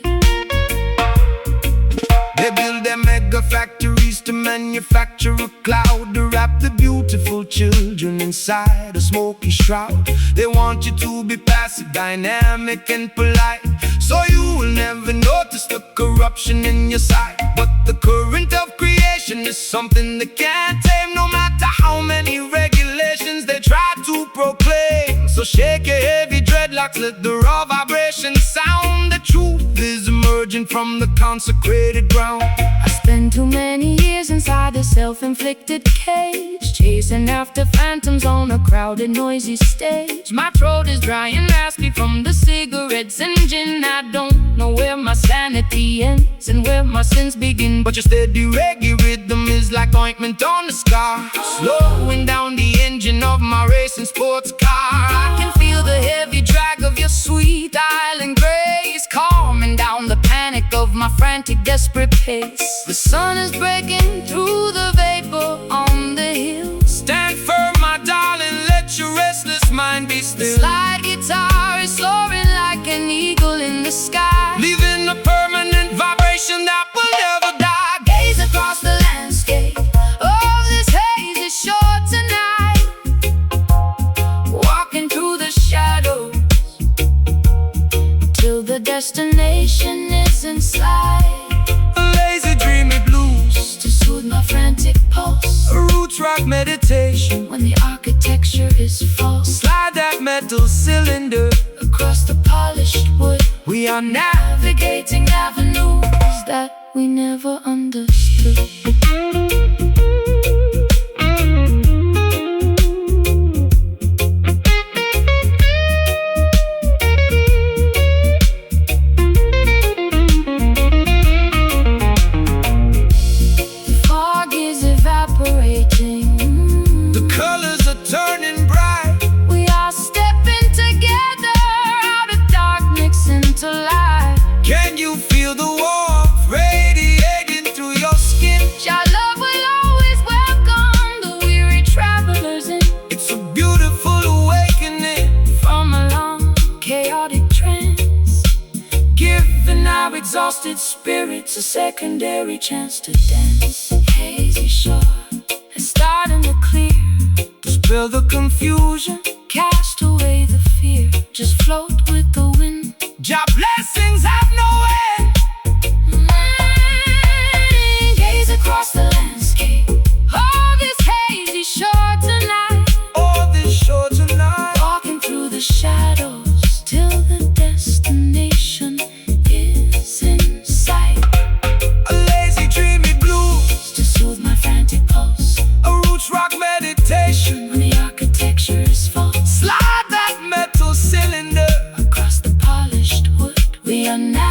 They build their mega factories to manufacture a cloud, to wrap the beautiful children inside a smoky shroud. They want you to be passive, dynamic and polite, so you will never notice the corruption in your sight. But the current of creation is something they can't tame, no matter how many regulations they try to proclaim. So shake your heavy dreadlocks, let the raw vibration sound. The truth is emerging from the consecrated ground. I spent too many years inside a self-inflicted cage, chasing after phantoms on a crowded, noisy stage. My throat is dry and raspy from the cigarettes and gin. I don't know where my sanity ends and where my sins begin. But your steady reggae rhythm is like ointment on the scar, slowing down the engine of my racing sports car. I can feel the heavy drag of your sweet island grace, calming down the panic of my frantic, desperate pace. The sun is breaking through the vapor on the hill. Stand firm, my darling, let your restless mind be still. The slide guitar is soaring like an eagle in the sky, leaving a permanent vibration that will never die. Gaze across the landscape of this hazy shore tonight, walking through the shadows till the destination is in sight. A lazy dreamy blues to soothe my frantic pulse, a roots rock meditation when the architecture is false. Slide that metal cylinder across the polished wood. We are navigating avenues that we never understood. Exhausted spirits a secondary chance to dance. Hazy shore is starting to clear. Dispel the confusion, cast away the fear. Just float with the wind. Jah blessings have no end. Gaze across the landscape. Oh, this hazy shore tonight. Oh, this shore tonight. Walking through the shadows till the destination is in sight. A lazy dreamy blues to soothe my frantic pulse, a roots rock meditation when the architecture is false. Slide that metal cylinder across the polished wood. We are now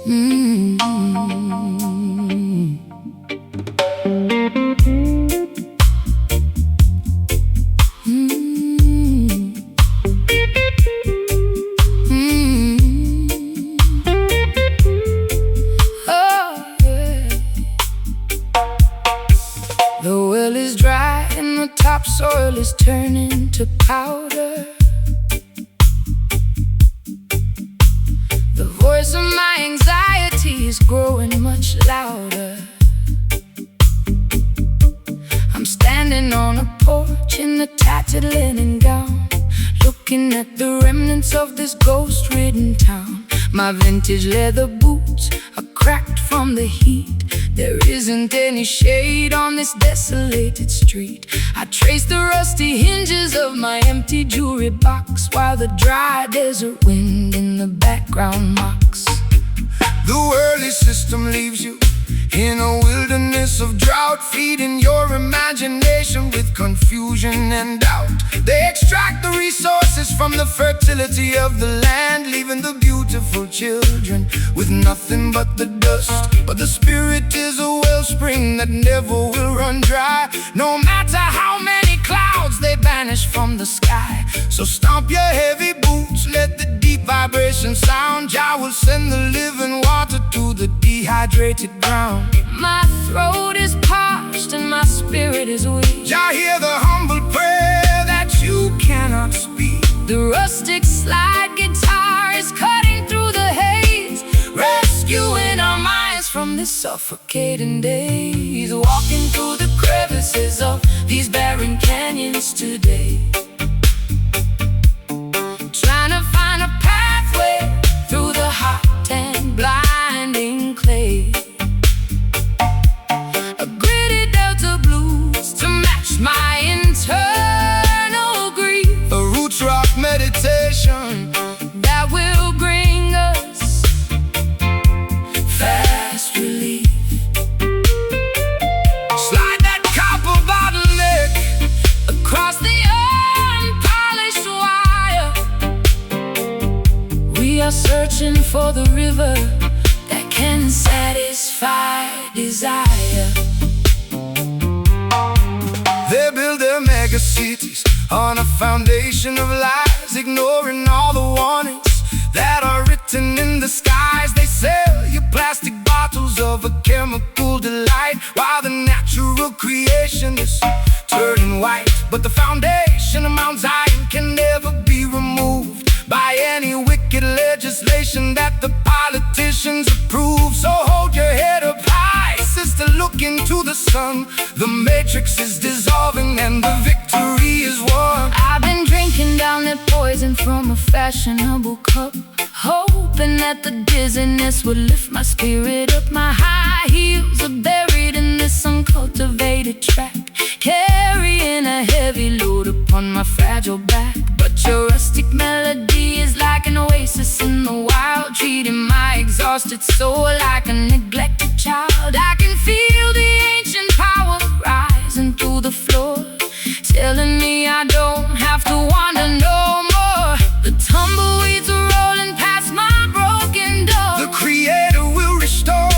Mm. The well is dry and the topsoil is turning to powder. The voice of my anxiety is growing much louder. I'm standing on a porch in a tattered linen gown, looking at the remnants of this ghost-ridden town. My vintage leather boots are cracked from the heat. There isn't any shade on this desolated street. I trace the rusty hinges of my empty jewelry box, while the dry desert wind in the background mocks. The worldly system leaves you in a wilderness of drought, feeding your imagination with confusion and doubt. They extract the resources from the fertility of the land, leaving the beautiful children with nothing but the dust. But the spirit is a wellspring that never will run dry, no matter how many clouds they banish from the sky. So stomp your heavy boots, let the deep vibration sound. Jah will send the living water to the dehydrated ground. My throat is parched and my spirit is weak. Jah hear the humble prayer that you cannot speak. The rustic slide guitar is cutting through the haze, rescuing our minds from this suffocating days. Walking through the crevices of these barren canyons today, trying to find a pathway through the hot and blinding clay. A gritty Delta blues to match my internal grief. A roots rock meditation that will bring us fast relief. Slide that copper bottleneck Across the unpolished wire, we are searching for the river that can satisfy desire. They build their mega cities on a foundation of lies, ignoring all the warnings that are written in the skies. They sell you plastic bottles of a chemical delight, while the natural creation is turning white. But the foundation of Mount Zion can never be removed by any wicked legislation that the politicians approve. So hold your head up high, sister, look into the sun. The matrix is dissolving and the victory is won. I've been drinking down that poison from a fashionable cup, hoping that the dizziness would lift my spirit up. My high heels are buried in this uncultivated track, carrying a heavy load upon my fragile back. But your rustic melody is like an oasis in the wild, treating my exhausted soul like a neglected child. I can feel the ancient power rising through the floor, telling me I don't have to wander no more. The tumbleweeds are rolling past my broken door. The Creator will restore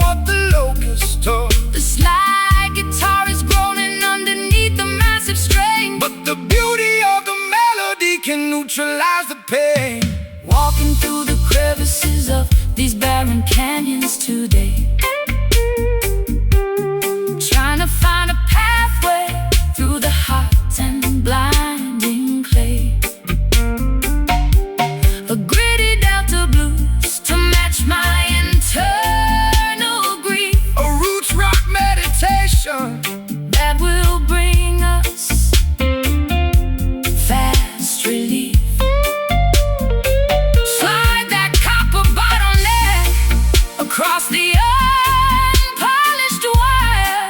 what the locusts tore. The slide guitar is groaning underneath the massive strain, But the beauty of the melody can neutralize the pain. walking through the crevices of these barren canyons today, trying to find a pathway through the hot and blinding clay. A gritty Delta blues to match my internal grief. A roots rock meditation That will bring us fast relief. Slide that copper bottleneck across the unpolished wire.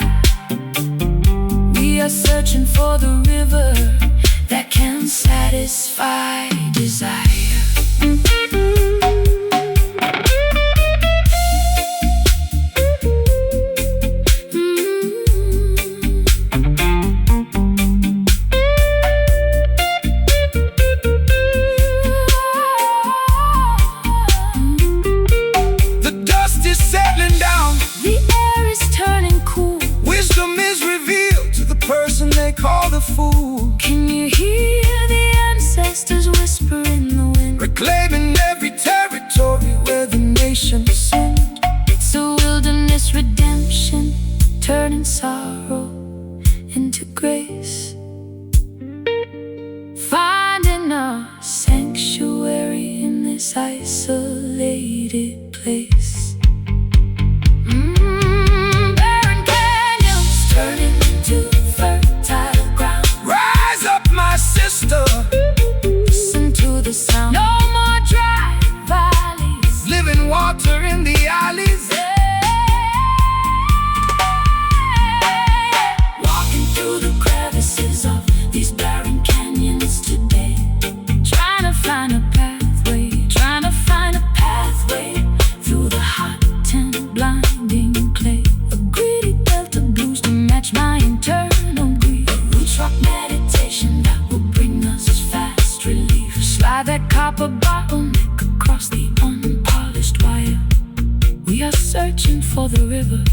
We are searching for the river that can satisfy desire. the salvation soon. It's a wilderness redemption, turning sorrow into grace, finding a sanctuary in this isolated place. Barren canyons turning into fertile ground. Rise up, my sister, Listen to the sound. No more dry valleys, living water in the alleys. walking through the crevices of these barren canyons today, trying to find a pathway, through the hot and blinding clay. A gritty belt of blues to match my internal grief. A roots rock meditation that will bring us fast relief. Slide that copper bottleneck across the unpolished wire. We are searching for the river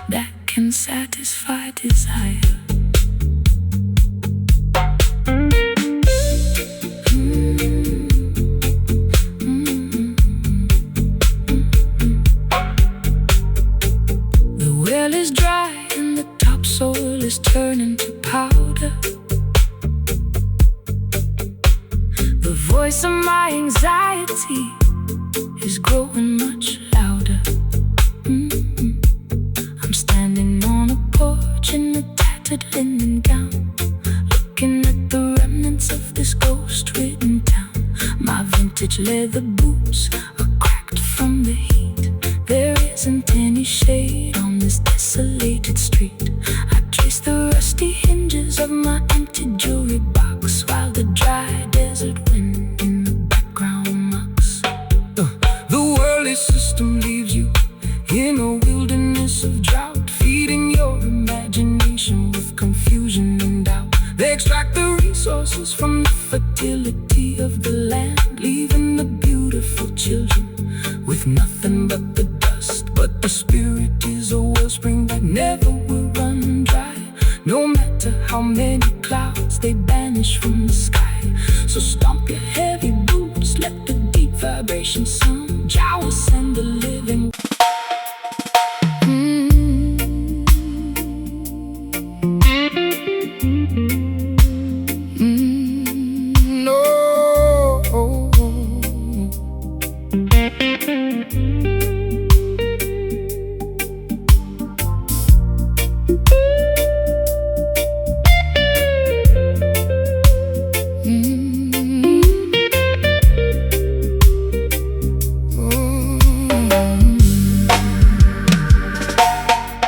that can satisfy desire. The well is dry and the topsoil is turning to powder. The voice of my anxiety is growing much louder. I'm standing on a porch in a tattered linen gown, looking at the remnants of this ghost-ridden town. My vintage leather boots are cracked from the heat. There isn't any shade on this desolated street. I trace the rusty hinges of my empty jewelry box, while the dry desert wind in the background mocks. The worldly system leaves you in a wilderness of drought, feeding your imagination with confusion and doubt. They extract the resources from the fertility of the land, leaving the beautiful children with nothing but the dust. But the spirit is a wellspring that never will run dry, no matter how many clouds they banish from the sky. So stomp your heavy boots, let the deep vibration sound jowl and the living.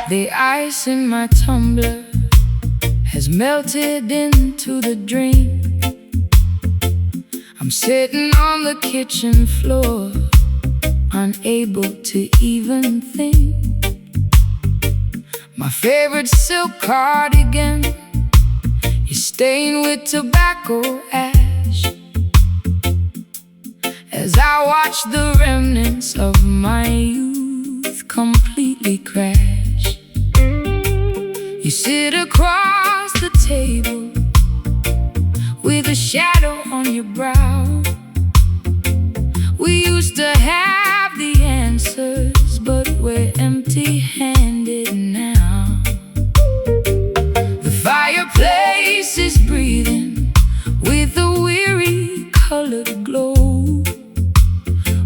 The ice in my tumbler has melted into the dream. I'm sitting on the kitchen floor, unable to even think. My favorite silk cardigan is stained with tobacco ash, as I watch the remnants of my youth completely crash. You sit across the table with a shadow on your brow. We used to have the answers, but we're empty-handed now. The fireplace is breathing with a weary colored glow,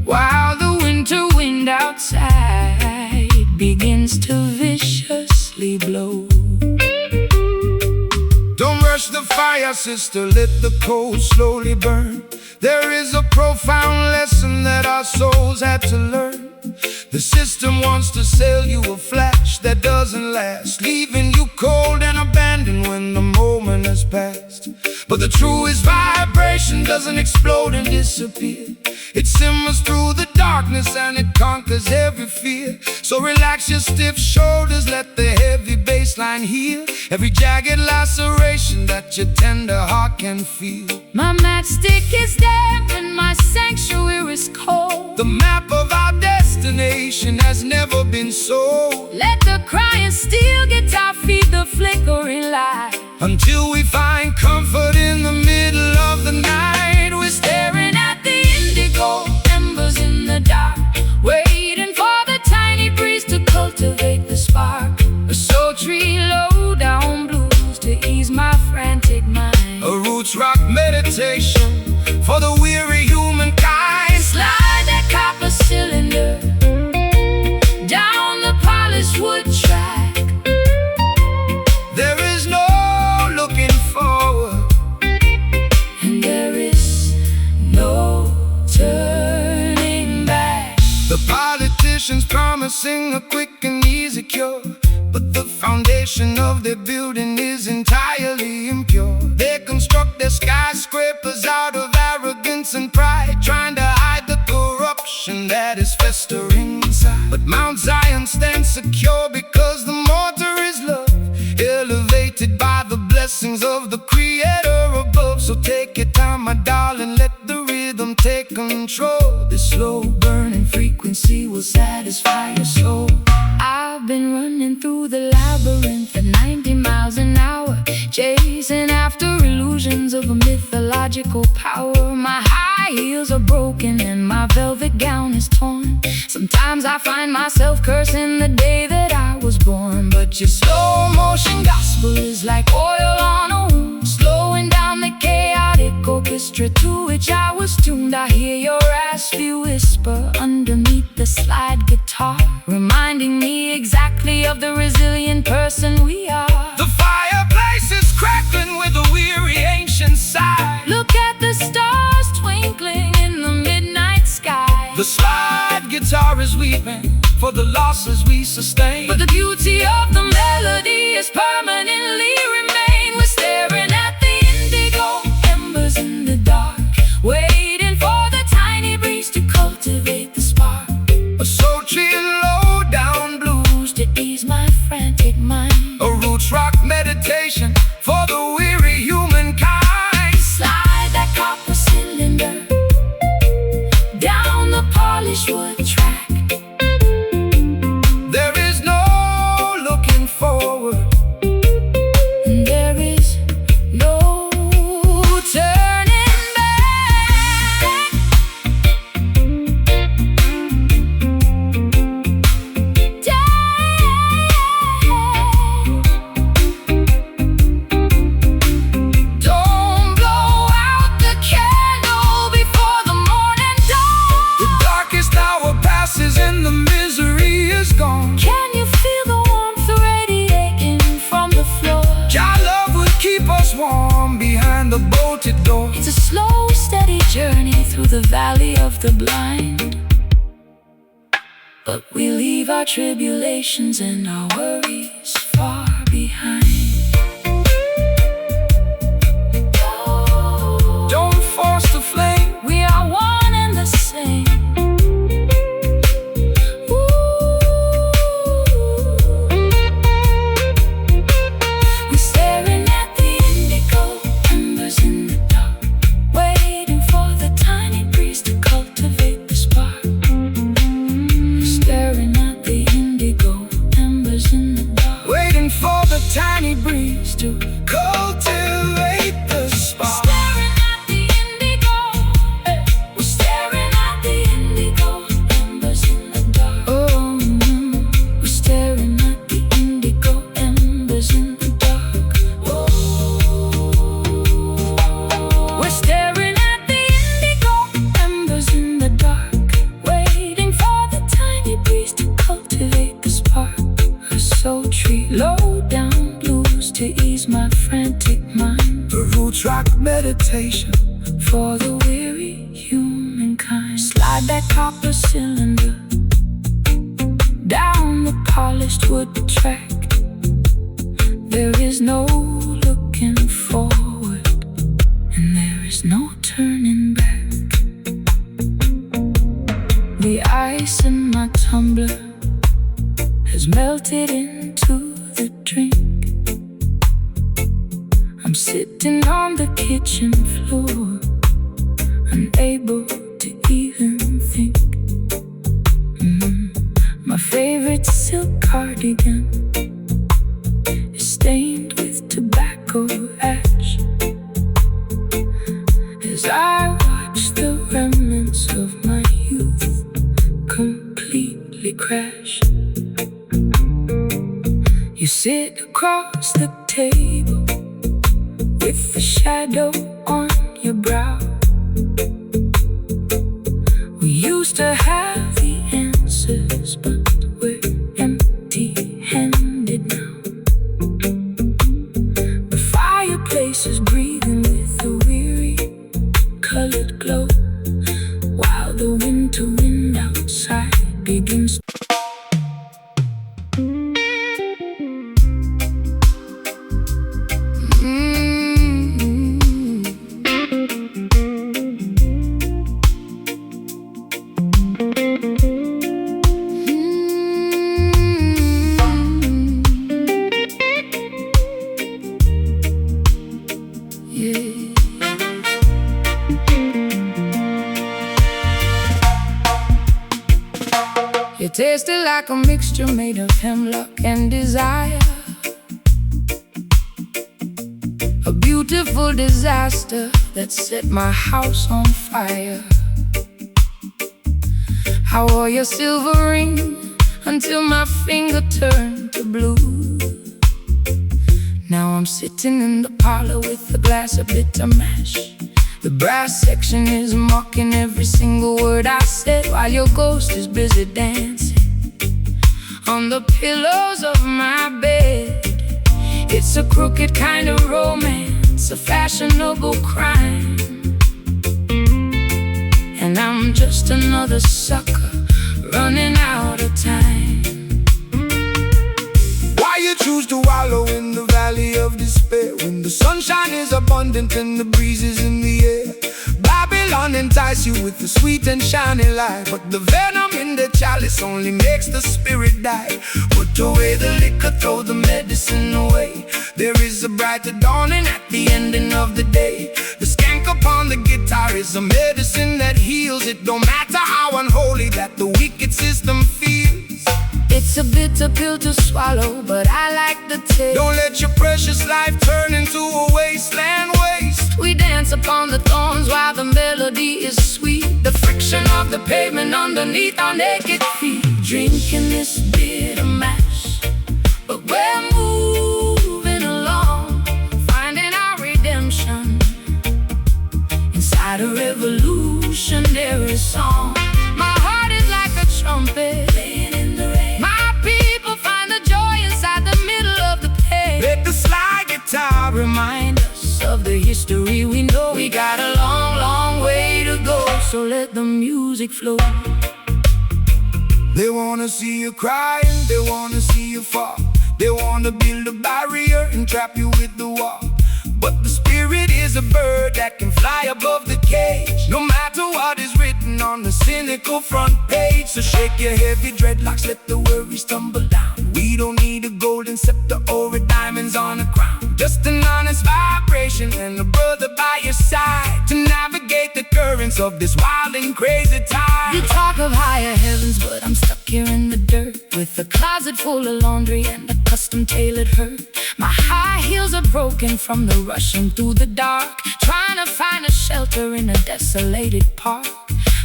while the winter wind outside begins to viciously blow. Don't rush the fire, sister, let the coals slowly burn. There is a profound lesson that our souls had to learn. The system wants to sell you a flash that doesn't last, leaving you cold and abandoned when the moment has passed. But the truest vibration doesn't explode and disappear. It simmers through the darkness and it conquers every fear. So relax your stiff shoulders, let the heavy bass line heal every jagged laceration that your tender heart can feel. My matchstick is damp and my sanctuary is cold. The map of our destination has never been sold. Let the crying steel guitar feed the flickering light, until we find comfort in the middle of the night. We're staring at the indigo embers in the dark. politicians promising a quick and easy cure, but the foundation of their building is entirely impure. They construct their skyscrapers out of arrogance and pride, trying to hide the corruption that is festering inside. But Mount Zion stands secure because the mortar is love, elevated by the blessings of the Creator above. So take your time, my darling, let the rhythm take control. This slow burning frequency will satisfy your soul. I've been running through the labyrinth at 90 miles an hour, chasing after illusions of a mythological power. My high heels are broken and my velvet gown is torn. Sometimes I find myself cursing the day that I was born. But your slow motion gospel is like oil on a wound, slowing down the chaotic orchestra to which I was tuned. I hear your raspy whisper underneath the slide guitar, reminding me exactly of the resilient person we are. The fireplace is crackling with a weary ancient sigh. Look at the stars twinkling in the midnight sky. The slide guitar is weeping for the losses we sustain, but the beauty of the melody is permanently remain. We're staring at the indigo embers in the dark, waiting for the tiny breeze to cultivate the spark. a sultry and low down blues To ease my frantic mind, a roots rock meditation for the weary humankind. slide that copper cylinder down the polished wood track. There is no looking forward, And there is no turning back. Don't blow out the candle before the morning dawn. the darkest hour passes and the misery is gone. Can you feel the warmth radiating from the floor? Your love would keep us warm behind the bolted door. It's a slow, steady journey through the valley of the blind, but we leave our tribulations and our worries far behind. Don't force the flame, We are one and the same. We're staring at the indigo embers in the dark, waiting for the tiny breeze to cultivate the spark. We're staring at the indigo embers in the dark, waiting for the tiny breeze to cultivate the spark. staring at the indigo. We're staring at the indigo embers in the dark. Oh, we're staring at the indigo embers in the dark. We're staring at the indigo embers in the dark, waiting for the tiny breeze to cultivate the spark. A sultry, low down blues to ease my frantic mind, A roots rock meditation for the weary humankind. Slide that copper cylinder down the polished wood track. There is no looking forward, and there is no turning back. The ice in my tumbler has melted into the drink. I'm sitting on the kitchen floor, unable to even think. My favorite silk cardigan is stained with tobacco ash as I watch the remnants of my youth completely crash. You sit across the table with the shadow on your brow. We used to have the answers, but we're empty-handed now. The fireplace is breathing with a weary colored glow, while the winter wind outside begins. It tasted like a mixture made of hemlock and desire, a beautiful disaster that set my house on fire. I wore your silver ring until my finger turned to blue. Now I'm sitting in the parlor with a glass of bitter mash. The brass section is mocking every single word I said, while your ghost is busy dancing on the pillows of my bed. It's a crooked kind of romance, a fashionable crime, and I'm just another sucker running out of time. Why you choose to wallow in the valley of despair when the sunshine is abundant and the breeze is in the air? Babylon entice you with the sweet and shiny light, but the venom in the chalice only makes the spirit die. Put away the liquor, throw the medicine away. There is a brighter dawning at the ending of the day. The skank upon the guitar is a medicine that heals. It don't matter how unholy that the wicked system feels. It's a bitter pill to swallow, but I like the taste. Don't let your precious life turn into a wasteland waste. We dance upon the thorns while the melody is sweet, the friction of the pavement underneath our naked feet. Drinking this bitter mash, but we're moving along, finding our redemption inside a revolutionary song. My heart is like a trumpet playing in the rain. My people find the joy inside the middle of the pain. Let the slide guitar Remind us of the history we know. We got a long, long way to go, so let the music flow. They wanna see you crying, they wanna see you fall. They wanna build a barrier and trap you with the wall. But the spirit is a bird that can fly above the cage, no matter what is written on the cynical front page. So shake your heavy dreadlocks, let the worries tumble down. We don't need a golden scepter or a diamonds on a crown, just an honest vibration and a brother by your side to navigate the currents of this wild and crazy time. You talk of higher heavens, but I'm stuck here in the dirt, with a closet full of laundry and a custom-tailored hurt. My high heels are broken from the rushing through the dark, trying to find a shelter in a desolated park.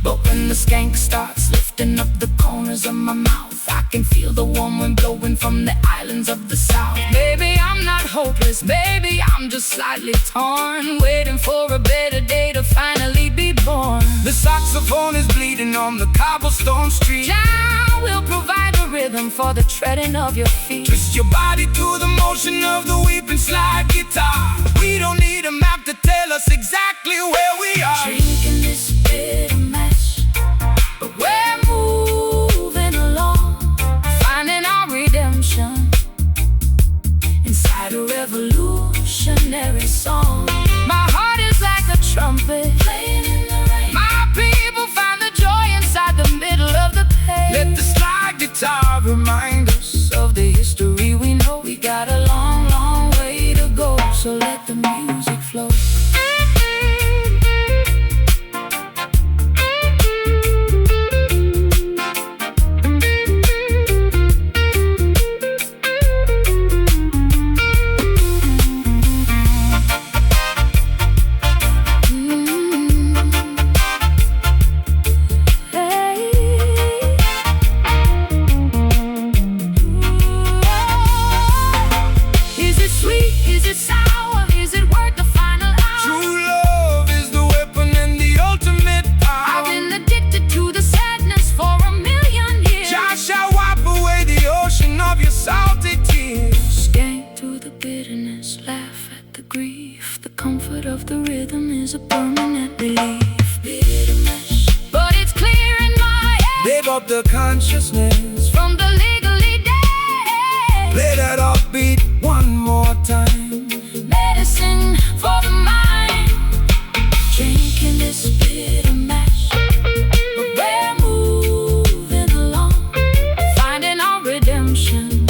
But when the skank starts lifting up the corners of my mouth, I can feel the warm wind blowing from the islands of the south. Baby, I'm not hopeless, baby, I'm just slightly torn, waiting for a better day to finally be born. The saxophone is bleeding on the cobblestone street. Jah will provide a rhythm for the treading of your feet. Twist your body to the motion of the weeping slide guitar. We don't need a map to tell us exactly where we are. Drinking this bitter mash, but we're moving along, finding our redemption inside a revolutionary song. My heart is like a trumpet playing in the rain. My people find the joy inside the middle of the pain. Let the slide guitar Remind us of the history we know. We got a long, long way to go, so let the music flow. the consciousness from the legally dead. Play that offbeat one more time. Medicine for the mind. Drinking this bitter mash, but we're moving along, finding our redemption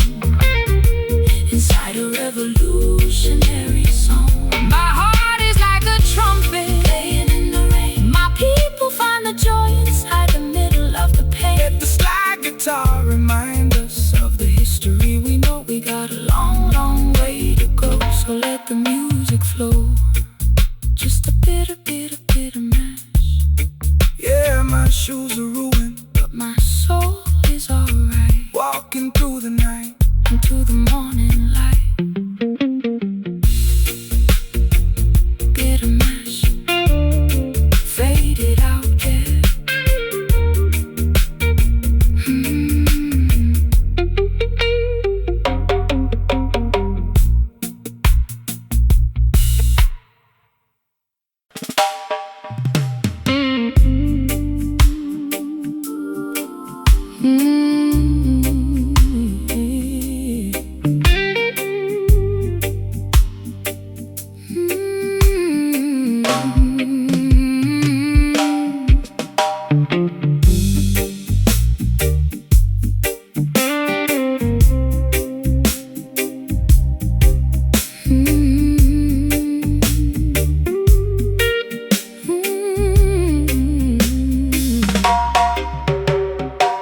inside a revolutionary song. My heart is like a trumpet playing in the rain. My people find the joy inside the middle of the pain. Let the slide guitar remind us of the history we know. We got a long, long way to go, so let the music flow. Just a bitter mash. Yeah, my shoes are ruined, But my soul is alright. walking through the night Into the morning light. Bitter mash, faded out, yeah.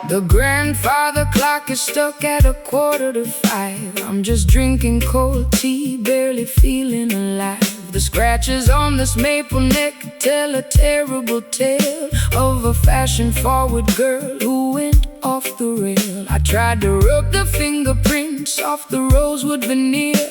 The grandfather clock is stuck at 4:45. I'm just drinking cold tea, barely feeling alive. The scratches on this maple neck tell a terrible tale of a fashion-forward girl who went off the rail. I tried to rub the fingerprints off the rosewood veneer,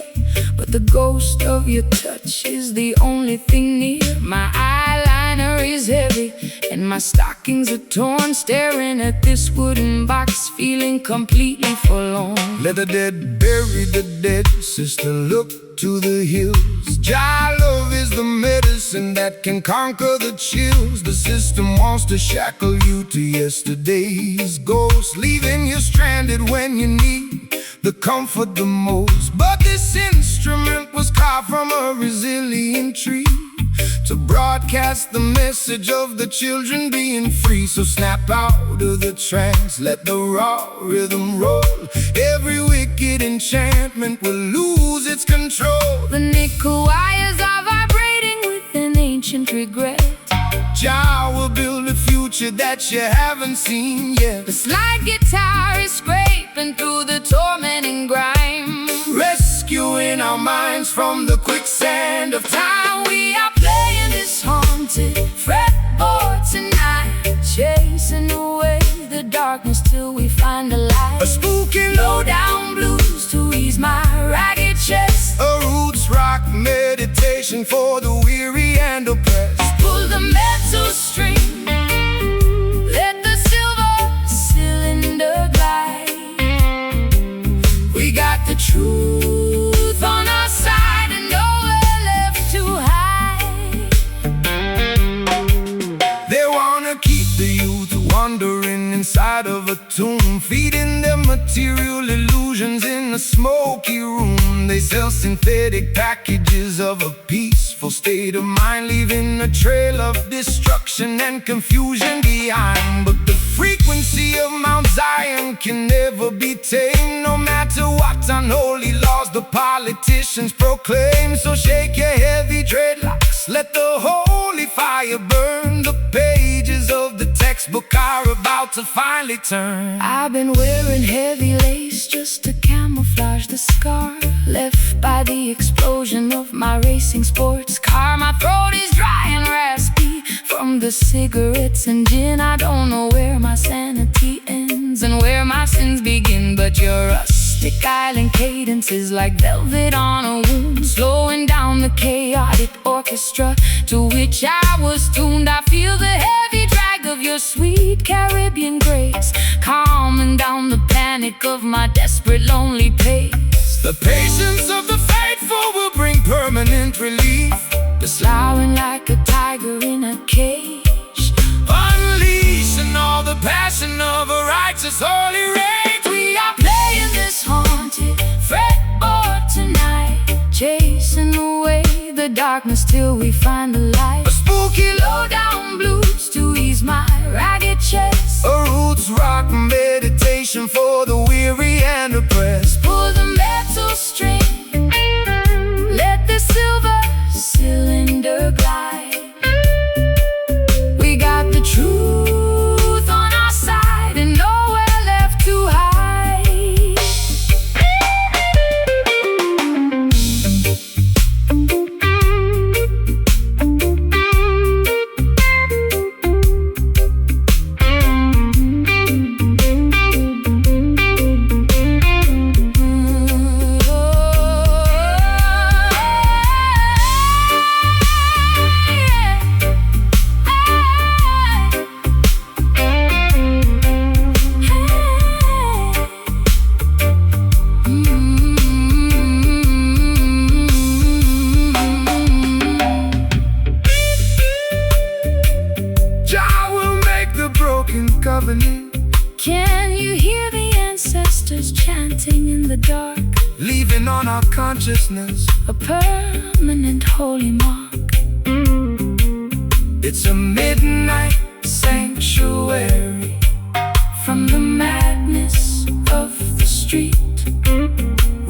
but the ghost of your touch is the only thing near. My eyeliner is heavy and my stockings are torn, staring at this wooden box, feeling completely forlorn. Let the dead bury the dead, sister, look to the hills. Jah love is the medicine that can conquer the chills. The system wants to shackle you to yesterday's ghost, leaving you stranded when you need the comfort the most. But this instrument was carved from a resilient tree to broadcast the message of the children being free. So snap out of the trance, let the raw rhythm roll. Every wicked enchantment will lose its control. The nickel wires are vibrating with an ancient regret. Jah will build a future that you haven't seen yet. The slide guitar is scraping through the tormenting grime, Rescuing our minds from the quicksand of time. we are playing this haunted fretboard tonight, chasing away the darkness till we find a light. A spooky Low down blues to ease my ragged chest. a roots rock meditation for the weary and oppressed. Pull the metal string, let the silver cylinder glide. We got the truth on our side and nowhere left to hide. They wanna keep the youth wandering inside of a tomb, feeding them material illusions in a smoky room. They sell synthetic packages of a peaceful state of mind, leaving a trail of destruction and confusion behind. But the frequency of Mount Zion can never be tamed, no matter what unholy laws the politicians proclaim. So shake your heavy dreadlocks, let the holy fire burn. The pages of the textbook are about to finally turn. I've been wearing heavy lace just to camouflage the scar left by the explosion of my racing sports car. My throat is dry and raspy from the cigarettes and gin. I don't know where my sanity ends and where my sins begin, but your rustic island cadence is like velvet on a wound, slowing down the chaotic orchestra to which I was tuned. I feel the heavy drag of your sweet Caribbean grace, calming down the panic of my desperate lonely pace. The patience of the faithful will bring permanent relief. Slowing like a tiger in a cage, Unleashing all the passion of a righteous holy rage. We are playing this haunted fretboard tonight, chasing away the darkness till we find the light. A spooky Low-down blues to ease my ragged chest. a roots rock meditation for the weary and oppressed. Pull the metal string, let the silver cylinder glide. We got the truth on our side and nowhere left to hide. Covenant, Can you hear the ancestors chanting in the dark? leaving on our consciousness A permanent holy mark. it's a midnight sanctuary From the madness of the street,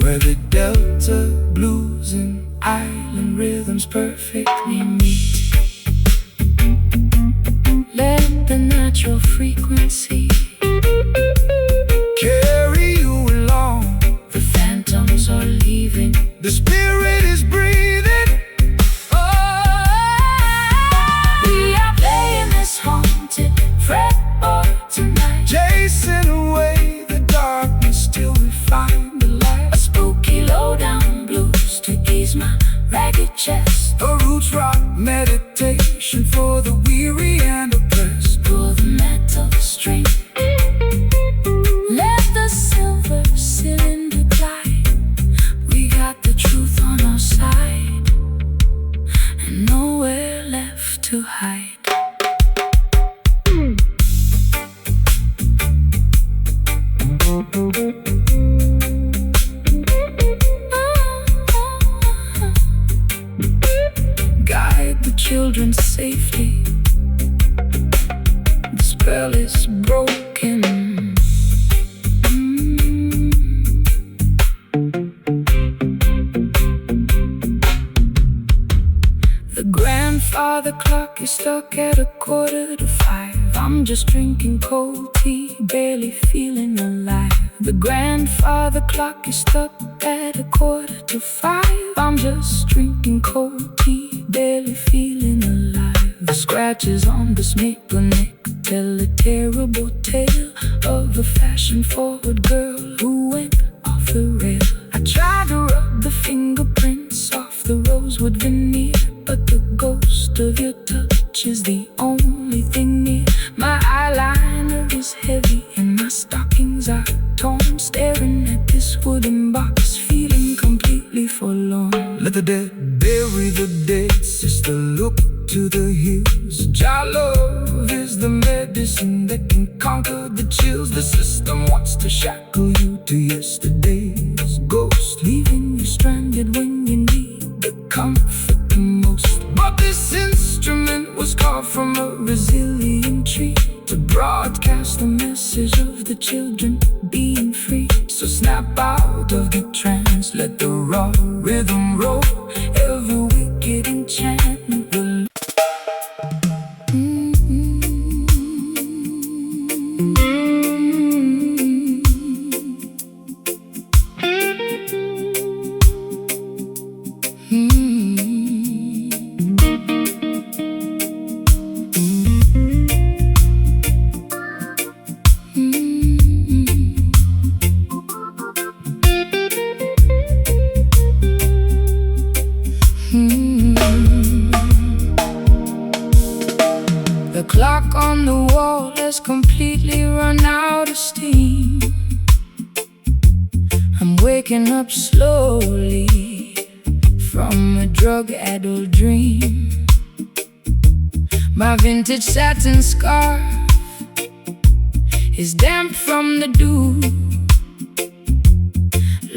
where the Delta blues and island rhythms perfectly meet. let the natural frequency Carry you along, the phantoms are leaving. the spirit is breathing. We are playing this haunted fretboard tonight, Chasing away the darkness till we find the light. a spooky low-down blues to ease my ragged chest. A roots rock meditation for the weary and oppressed. Pull the metal string, let the silver cylinder glide. We got the truth on our side and nowhere left to hide. Guide the children's safety. The spell is broken. The grandfather clock is stuck at 4:45. I'm just drinking cold tea, barely feeling alive. The grandfather clock is stuck at 4:45. I'm just drinking cold tea, barely feeling alive. The scratches on this maple neck tell a terrible tale of a fashion-forward girl who went off the rail. I tried to rub the fingerprints off the rosewood veneer, but the ghost of your touch is the only thing near. My eyeliner is heavy and my stockings are torn, staring at this wooden box, feeling completely forlorn. Let the dead bury the dead, sister, look to the hills. Jah love is the medicine that can conquer the chills. The system wants to shackle you to yesterday's ghost, leaving you stranded when you need the comfort the most. But this instrument was carved from a resilient tree to broadcast the message of the children being free. So snap out of the trance, let the raw rhythm roll. Every wicked enchantment will The clock on the wall has completely run out of steam. I'm waking up slowly from a drug-addled dream. My vintage satin scarf is damp from the dew.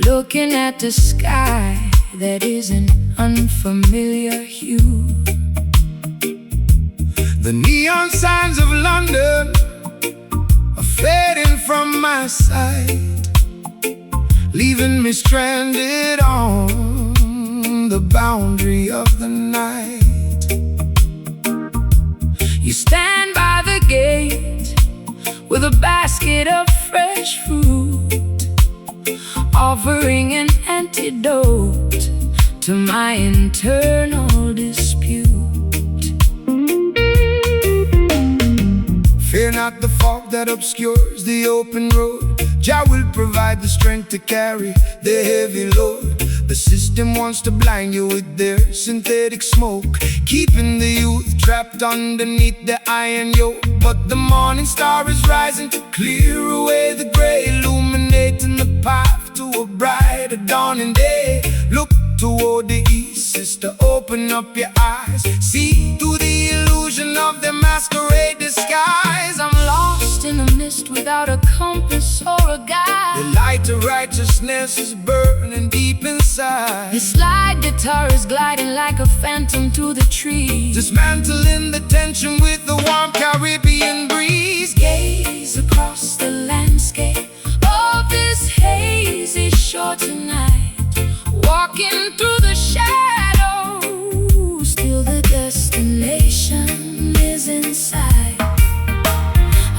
Looking at the sky that is an unfamiliar hue. The neon signs of London are fading from my sight, leaving me stranded on the boundary of the night. You stand by the gate with a basket of fresh fruit, offering an antidote to my internal dispute. Fear not the fog that obscures the open road. Jah will provide the strength to carry the heavy load. The system wants to blind you with their synthetic smoke, keeping the youth trapped underneath the iron yoke. But the morning star is rising to clear away the gray, illuminating the path to a brighter dawning day. Look toward the east, sister, open up your eyes. See through the illusion of their masquerade disguise. I'm lost in the mist without a compass or a guide. The light of righteousness is burning deep inside. The slide guitar is gliding like a phantom through the trees, dismantling the tension with the warm Caribbean breeze. Gaze across the landscape of this hazy shore tonight, walking through the shadows, still the destination is inside.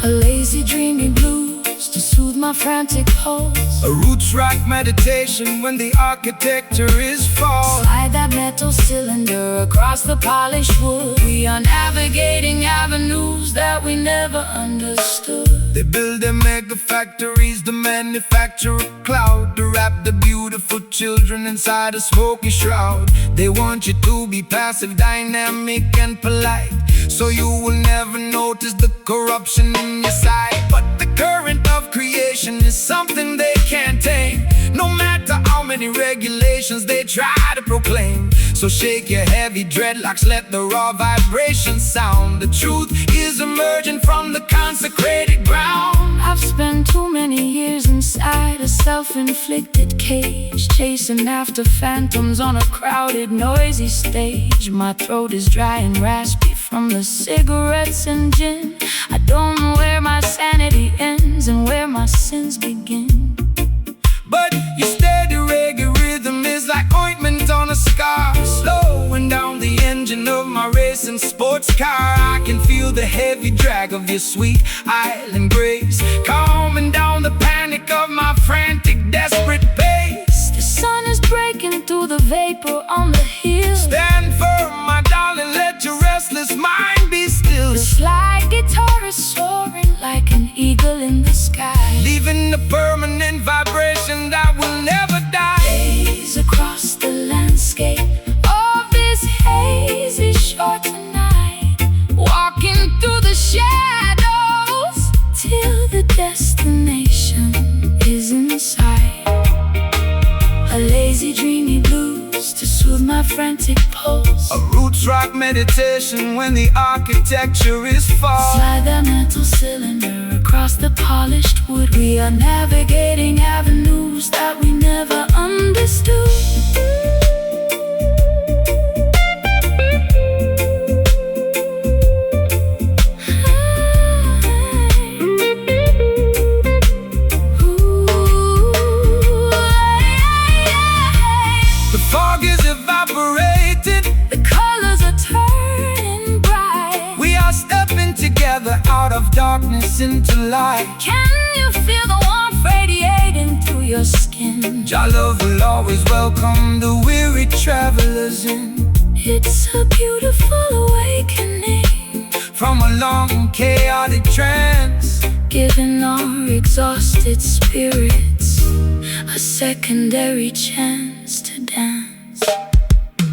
A lazy dreamy blues to soothe my frantic pulse. A roots rock meditation when the architecture is false. Slide that metal cylinder across the polished wood. We are navigating avenues that we never understood. They build their mega factories to manufacture a cloud, to wrap the beautiful children inside a smoky shroud. They want you to be passive, dynamic and polite, so you will never notice the corruption in your sight. But the current of creation is something they can't tame, no matter how many regulations they try to proclaim. So shake your heavy dreadlocks, let the raw vibrations sound. The truth is emerging from the consecrated ground. I've spent too many years inside a self-inflicted cage, chasing after phantoms on a crowded, noisy stage. My throat is dry and raspy from the cigarettes and gin. I don't know where my sanity ends and where my sins begin. But your steady reggae rhythm is like ointment on a scar, slowing down the engine of my racing sports car. I can feel the heavy drag of your sweet island grace, calming down the panic of my frantic, desperate pace. The sun is breaking through the vapor on the hill. Stand firm, my darling, let your restless mind be still. The slide guitar is soaring like an eagle in the sky, leaving a permanent vibration that will never die. Gaze across the landscape of this hazy shore tonight, walking through the shadows till the destination is in sight. A lazy dreamy blues to soothe my frantic pulse. A roots rock meditation when the architecture is false. Slide that metal cylinder across the polished wood. We are navigating avenues that we never understood. The fog is evaporating, the colors are turning bright. we are stepping together out of darkness into light. Can you feel the warmth radiating through your skin? Jah love will always welcome the weary travelers in. It's a beautiful awakening From a long chaotic trance, giving our exhausted spirits a secondary chance to dance.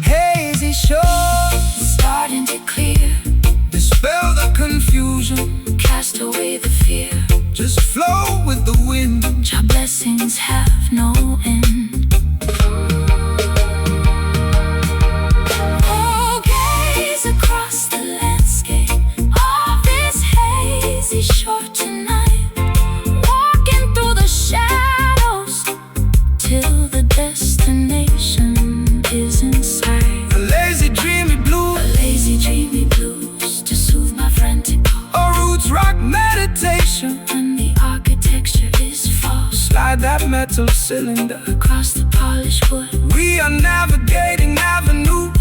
hazy shores Starting to clear, dispel the confusion, cast away the fear. just flow with the wind. Your blessings have no end. Oh, gaze across the landscape of this hazy shore tonight, inside that metal cylinder. Across the polished wood, we are navigating Avenue